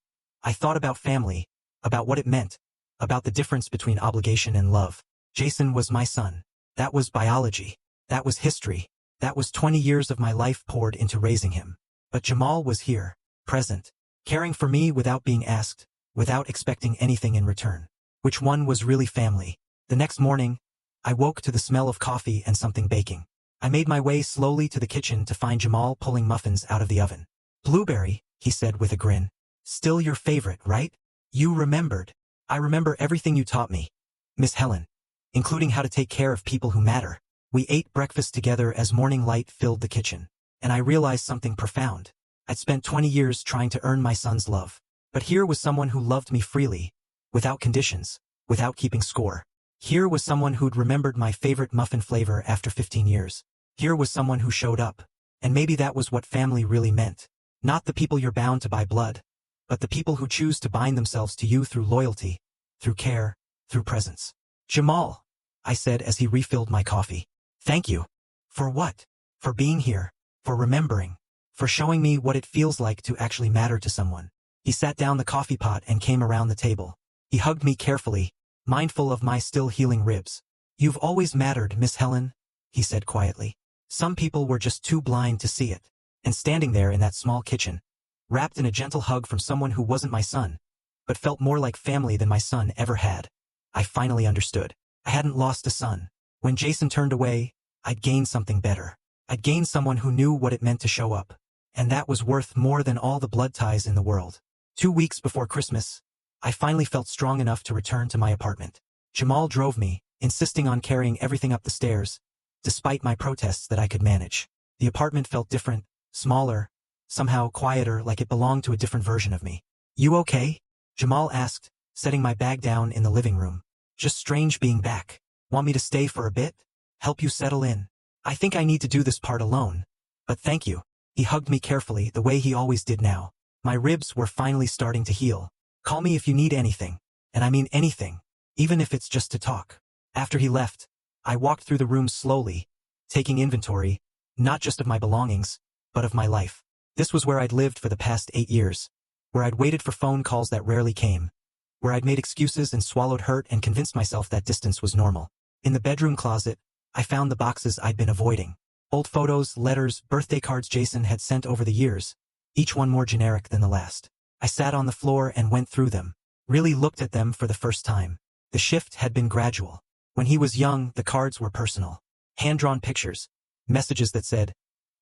I thought about family, about what it meant, about the difference between obligation and love. Jason was my son. That was biology. That was history. That was 20 years of my life poured into raising him. But Jamal was here, present, caring for me without being asked, without expecting anything in return. Which one was really family? The next morning, I woke to the smell of coffee and something baking. I made my way slowly to the kitchen to find Jamal pulling muffins out of the oven. "Blueberry," he said with a grin. "Still your favorite, right? You remembered." "I remember everything you taught me, Miss Helen, including how to take care of people who matter." We ate breakfast together as morning light filled the kitchen, and I realized something profound. I'd spent 20 years trying to earn my son's love. But here was someone who loved me freely, without conditions, without keeping score. Here was someone who'd remembered my favorite muffin flavor after 15 years. Here was someone who showed up. And maybe that was what family really meant. Not the people you're bound to by blood, but the people who choose to bind themselves to you through loyalty, through care, through presence. "Jamal," I said as he refilled my coffee. "Thank you." "For what?" "For being here, for remembering, for showing me what it feels like to actually matter to someone." He sat down the coffee pot and came around the table. He hugged me carefully, mindful of my still healing ribs. "You've always mattered, Miss Helen," he said quietly. "Some people were just too blind to see it." And standing there in that small kitchen, wrapped in a gentle hug from someone who wasn't my son, but felt more like family than my son ever had, I finally understood. I hadn't lost a son. When Jason turned away, I'd gained something better. I'd gained someone who knew what it meant to show up. And that was worth more than all the blood ties in the world. 2 weeks before Christmas, I finally felt strong enough to return to my apartment. Jamal drove me, insisting on carrying everything up the stairs, despite my protests that I could manage. The apartment felt different, smaller, somehow quieter, like it belonged to a different version of me. "You okay?" Jamal asked, setting my bag down in the living room. "Just strange being back. Want me to stay for a bit? Help you settle in?" "I think I need to do this part alone. But thank you." He hugged me carefully, the way he always did now. My ribs were finally starting to heal. "Call me if you need anything. And I mean anything, even if it's just to talk." After he left, I walked through the room slowly, taking inventory, not just of my belongings, but of my life. This was where I'd lived for the past 8 years, where I'd waited for phone calls that rarely came, where I'd made excuses and swallowed hurt and convinced myself that distance was normal. In the bedroom closet, I found the boxes I'd been avoiding. Old photos, letters, birthday cards Jason had sent over the years, each one more generic than the last. I sat on the floor and went through them, really looked at them for the first time. The shift had been gradual. When he was young, the cards were personal. Hand-drawn pictures, messages that said,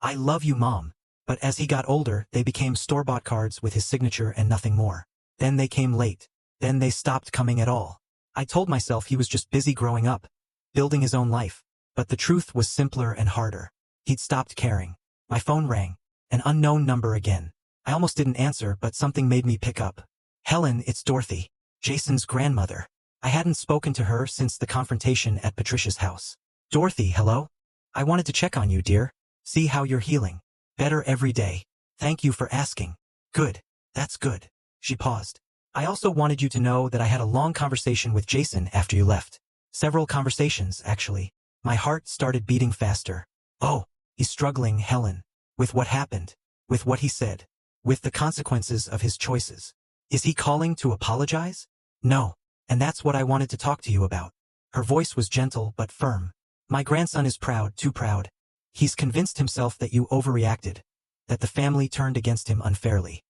"I love you, Mom." But as he got older, they became store-bought cards with his signature and nothing more. Then they came late. Then they stopped coming at all. I told myself he was just busy growing up, building his own life. But the truth was simpler and harder. He'd stopped caring. My phone rang. An unknown number again. I almost didn't answer, but something made me pick up. "Helen, it's Dorothy, Jason's grandmother." I hadn't spoken to her since the confrontation at Patricia's house. "Dorothy, hello? I wanted to check on you, dear. See how you're healing. Better every day. Thank you for asking." "Good. That's good." She paused. "I also wanted you to know that I had a long conversation with Jason after you left. Several conversations, actually." My heart started beating faster. "Oh, he's struggling, Helen. With what happened. With what he said. With the consequences of his choices. Is he calling to apologize?" "No. And that's what I wanted to talk to you about." Her voice was gentle but firm. "My grandson is proud, too proud. He's convinced himself that you overreacted, that the family turned against him unfairly.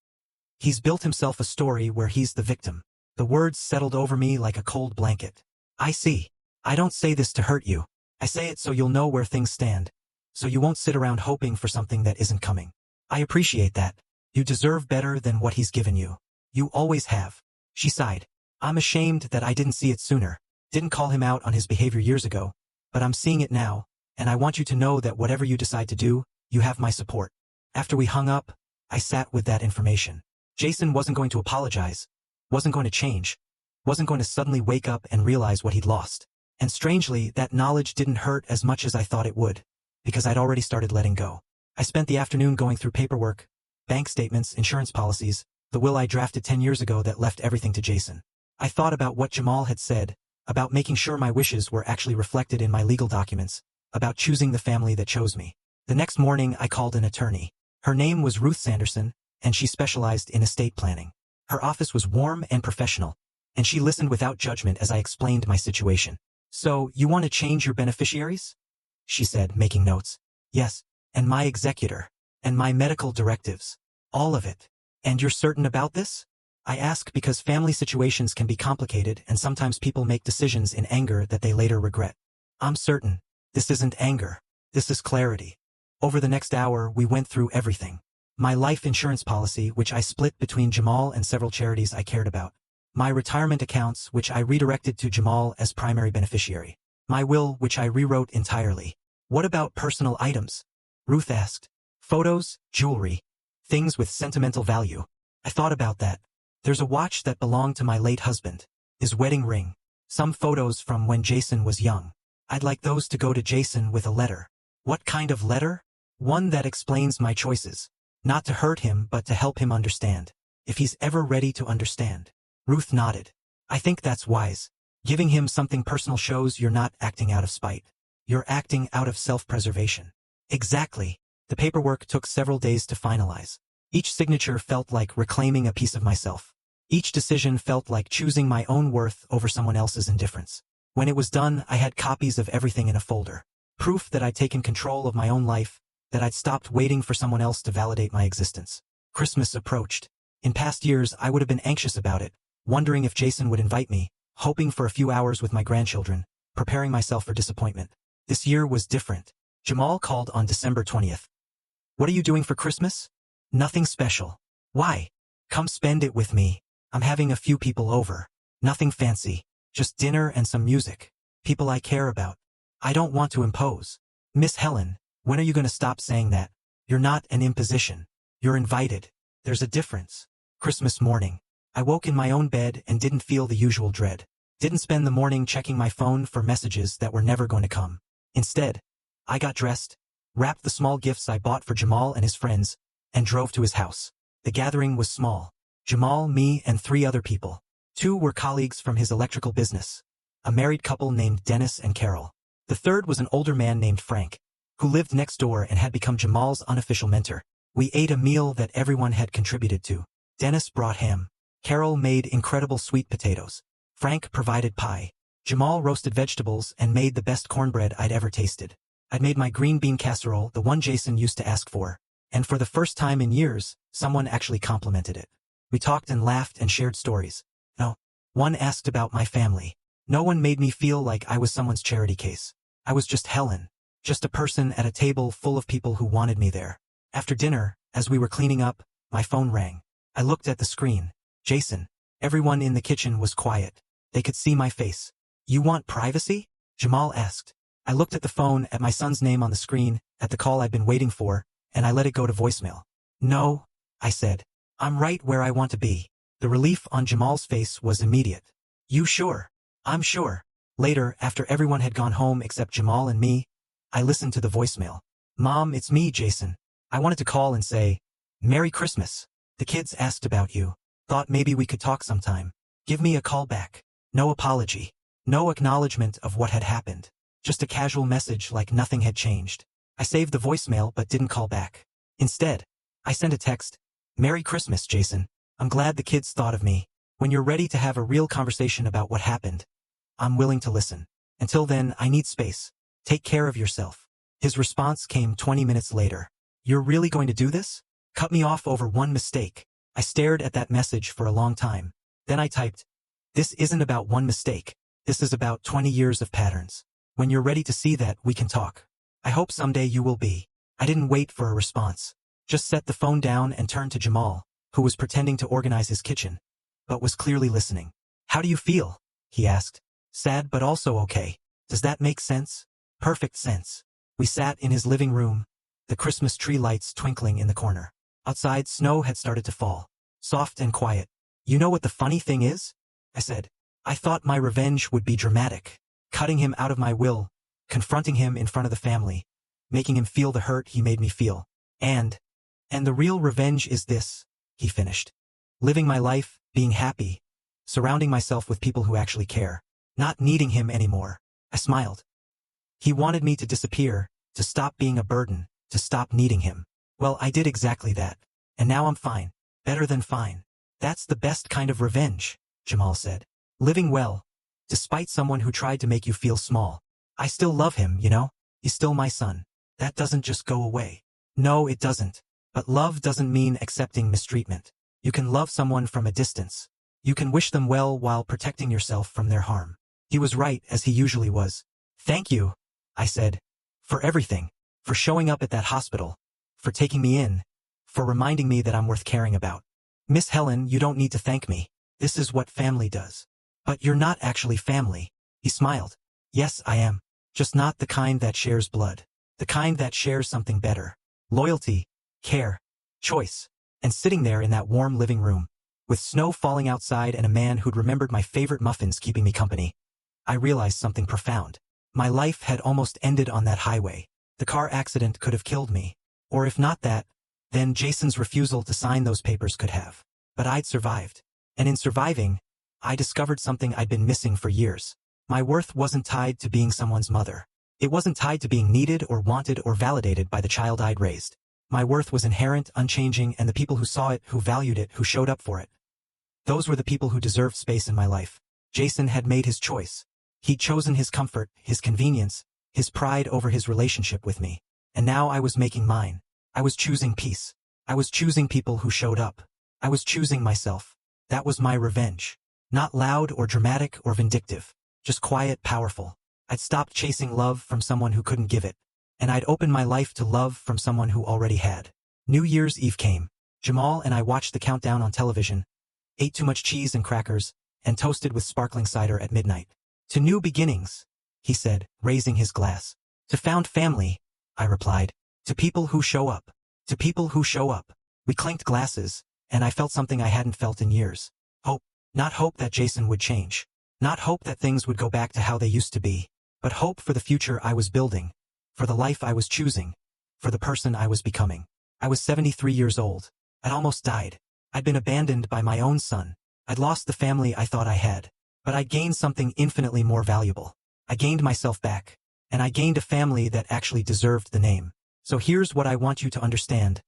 He's built himself a story where he's the victim." The words settled over me like a cold blanket. "I see. I don't say this to hurt you. I say it so you'll know where things stand, so you won't sit around hoping for something that isn't coming. I appreciate that. You deserve better than what he's given you. You always have." She sighed. "I'm ashamed that I didn't see it sooner, didn't call him out on his behavior years ago, but I'm seeing it now, and I want you to know that whatever you decide to do, you have my support." After we hung up, I sat with that information. Jason wasn't going to apologize, wasn't going to change, wasn't going to suddenly wake up and realize what he'd lost. And strangely, that knowledge didn't hurt as much as I thought it would, because I'd already started letting go. I spent the afternoon going through paperwork, bank statements, insurance policies, the will I drafted 10 years ago that left everything to Jason. I thought about what Jamal had said, about making sure my wishes were actually reflected in my legal documents, about choosing the family that chose me. The next morning, I called an attorney. Her name was Ruth Sanderson, and she specialized in estate planning. Her office was warm and professional, and she listened without judgment as I explained my situation. "So, you want to change your beneficiaries?" she said, making notes. "Yes, and my executor, and my medical directives. All of it. And you're certain about this?" I ask because family situations can be complicated and sometimes people make decisions in anger that they later regret. "I'm certain. This isn't anger. This is clarity." Over the next hour, we went through everything. My life insurance policy, which I split between Jamal and several charities I cared about. My retirement accounts, which I redirected to Jamal as primary beneficiary. My will, which I rewrote entirely. "What about personal items?" Ruth asked. "Photos, jewelry, things with sentimental value." I thought about that. There's a watch that belonged to my late husband, his wedding ring, some photos from when Jason was young. I'd like those to go to Jason with a letter. What kind of letter? One that explains my choices. Not to hurt him, but to help him understand. If he's ever ready to understand. Ruth nodded. "I think that's wise. Giving him something personal shows you're not acting out of spite. You're acting out of self-preservation." Exactly. The paperwork took several days to finalize. Each signature felt like reclaiming a piece of myself. Each decision felt like choosing my own worth over someone else's indifference. When it was done, I had copies of everything in a folder. Proof that I'd taken control of my own life, that I'd stopped waiting for someone else to validate my existence. Christmas approached. In past years, I would have been anxious about it, wondering if Jason would invite me, hoping for a few hours with my grandchildren, preparing myself for disappointment. This year was different. Jamal called on December 20th. "What are you doing for Christmas?" "Nothing special." "Why?" "Come spend it with me. I'm having a few people over. Nothing fancy. Just dinner and some music. People I care about. I don't want to impose." "Miss Helen, when are you going to stop saying that? You're not an imposition. You're invited. There's a difference." Christmas morning. I woke in my own bed and didn't feel the usual dread. Didn't spend the morning checking my phone for messages that were never going to come. Instead, I got dressed, wrapped the small gifts I bought for Jamal and his friends, and drove to his house. The gathering was small. Jamal, me, and 3 other people. 2 were colleagues from his electrical business. A married couple named Dennis and Carol. The third was an older man named Frank. who lived next door and had become Jamal's unofficial mentor. We ate a meal that everyone had contributed to. Dennis brought ham. Carol made incredible sweet potatoes. Frank provided pie. Jamal roasted vegetables and made the best cornbread I'd ever tasted. I'd made my green bean casserole, the one Jason used to ask for. And for the first time in years, someone actually complimented it. We talked and laughed and shared stories. No one asked about my family. No one made me feel like I was someone's charity case. I was just Helen. Just a person at a table full of people who wanted me there. After dinner, as we were cleaning up, my phone rang. I looked at the screen. Jason. Everyone in the kitchen was quiet. They could see my face. You want privacy? Jamal asked. I looked at the phone, at my son's name on the screen, at the call I'd been waiting for, and I let it go to voicemail. No, I said. I'm right where I want to be. The relief on Jamal's face was immediate. You sure? I'm sure. Later, after everyone had gone home except Jamal and me, I listened to the voicemail. Mom, it's me, Jason. I wanted to call and say, Merry Christmas. The kids asked about you. Thought maybe we could talk sometime. Give me a call back. No apology. No acknowledgement of what had happened. Just a casual message like nothing had changed. I saved the voicemail but didn't call back. Instead, I sent a text. Merry Christmas, Jason. I'm glad the kids thought of me. When you're ready to have a real conversation about what happened, I'm willing to listen. Until then, I need space. Take care of yourself. His response came 20 minutes later. You're really going to do this? Cut me off over one mistake. I stared at that message for a long time. Then I typed, this isn't about one mistake. This is about 20 years of patterns. When you're ready to see that, we can talk. I hope someday you will be. I didn't wait for a response. Just set the phone down and turned to Jamal, who was pretending to organize his kitchen, but was clearly listening. How do you feel? He asked. Sad but also okay. Does that make sense? Perfect sense. We sat in his living room, the Christmas tree lights twinkling in the corner. Outside, snow had started to fall, soft and quiet. You know what the funny thing is? I said. I thought my revenge would be dramatic, cutting him out of my will, confronting him in front of the family, making him feel the hurt he made me feel. And the real revenge is this, he finished. Living my life, being happy, surrounding myself with people who actually care, not needing him anymore. I smiled. He wanted me to disappear, to stop being a burden, to stop needing him. Well, I did exactly that. And now I'm fine. Better than fine. That's the best kind of revenge, Jamal said. Living well, despite someone who tried to make you feel small. I still love him, you know? He's still my son. That doesn't just go away. No, it doesn't. But love doesn't mean accepting mistreatment. You can love someone from a distance. You can wish them well while protecting yourself from their harm. He was right, as he usually was. Thank you, I said, for everything, for showing up at that hospital, for taking me in, for reminding me that I'm worth caring about. Miss Helen, you don't need to thank me. This is what family does. But you're not actually family. He smiled. Yes, I am. Just not the kind that shares blood. The kind that shares something better. Loyalty, care, choice. And sitting there in that warm living room, with snow falling outside and a man who'd remembered my favorite muffins keeping me company, I realized something profound. My life had almost ended on that highway. The car accident could have killed me. Or if not that, then Jason's refusal to sign those papers could have. But I'd survived. And in surviving, I discovered something I'd been missing for years. My worth wasn't tied to being someone's mother. It wasn't tied to being needed or wanted or validated by the child I'd raised. My worth was inherent, unchanging, and the people who saw it, who valued it, who showed up for it. Those were the people who deserved space in my life. Jason had made his choice. He'd chosen his comfort, his convenience, his pride over his relationship with me. And now I was making mine. I was choosing peace. I was choosing people who showed up. I was choosing myself. That was my revenge. Not loud or dramatic or vindictive. Just quiet, powerful. I'd stopped chasing love from someone who couldn't give it. And I'd opened my life to love from someone who already had. New Year's Eve came. Jamal and I watched the countdown on television, ate too much cheese and crackers, and toasted with sparkling cider at midnight. To new beginnings, he said, raising his glass. To found family, I replied. To people who show up. To people who show up. We clinked glasses, and I felt something I hadn't felt in years. Hope. Not hope that Jason would change. Not hope that things would go back to how they used to be. But hope for the future I was building. For the life I was choosing. For the person I was becoming. I was 73 years old. I'd almost died. I'd been abandoned by my own son. I'd lost the family I thought I had. But I'd gained something infinitely more valuable. I gained myself back. and I gained a family that actually deserved the name. So here's what I want you to understand.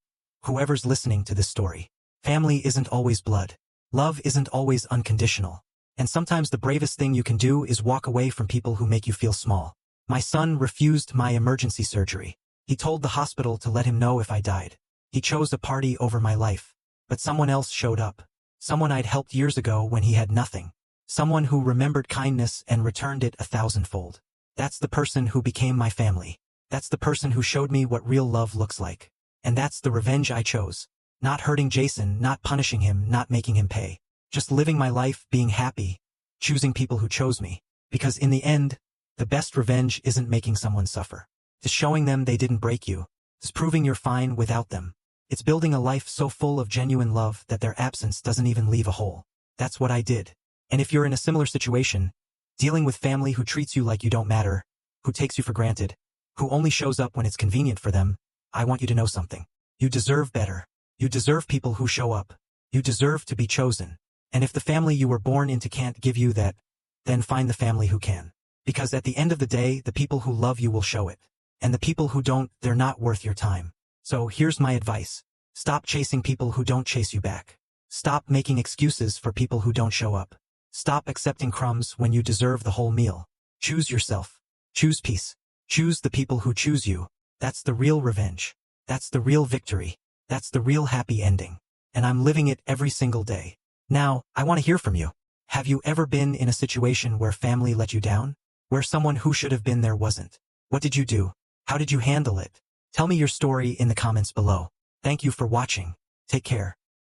Whoever's listening to this story. Family isn't always blood. Love isn't always unconditional. And sometimes the bravest thing you can do is walk away from people who make you feel small. My son refused my emergency surgery. He told the hospital to let him know if I died. He chose a party over my life. But someone else showed up. Someone I'd helped years ago when he had nothing. Someone who remembered kindness and returned it 1,000-fold. That's the person who became my family. That's the person who showed me what real love looks like. And that's the revenge I chose. Not hurting Jason, not punishing him, not making him pay. Just living my life, being happy, choosing people who chose me. Because in the end, the best revenge isn't making someone suffer. It's showing them they didn't break you. It's proving you're fine without them. It's building a life so full of genuine love that their absence doesn't even leave a hole. That's what I did. And if you're in a similar situation, dealing with family who treats you like you don't matter, who takes you for granted, who only shows up when it's convenient for them, I want you to know something. You deserve better. You deserve people who show up. You deserve to be chosen. And if the family you were born into can't give you that, then find the family who can. Because at the end of the day, the people who love you will show it. And the people who don't, they're not worth your time. So here's my advice. Stop chasing people who don't chase you back. Stop making excuses for people who don't show up. Stop accepting crumbs when you deserve the whole meal. Choose yourself. Choose peace. Choose the people who choose you. That's the real revenge. That's the real victory. That's the real happy ending. And I'm living it every single day. Now, I want to hear from you. Have you ever been in a situation where family let you down? Where someone who should have been there wasn't? What did you do? How did you handle it? Tell me your story in the comments below. Thank you for watching. Take care.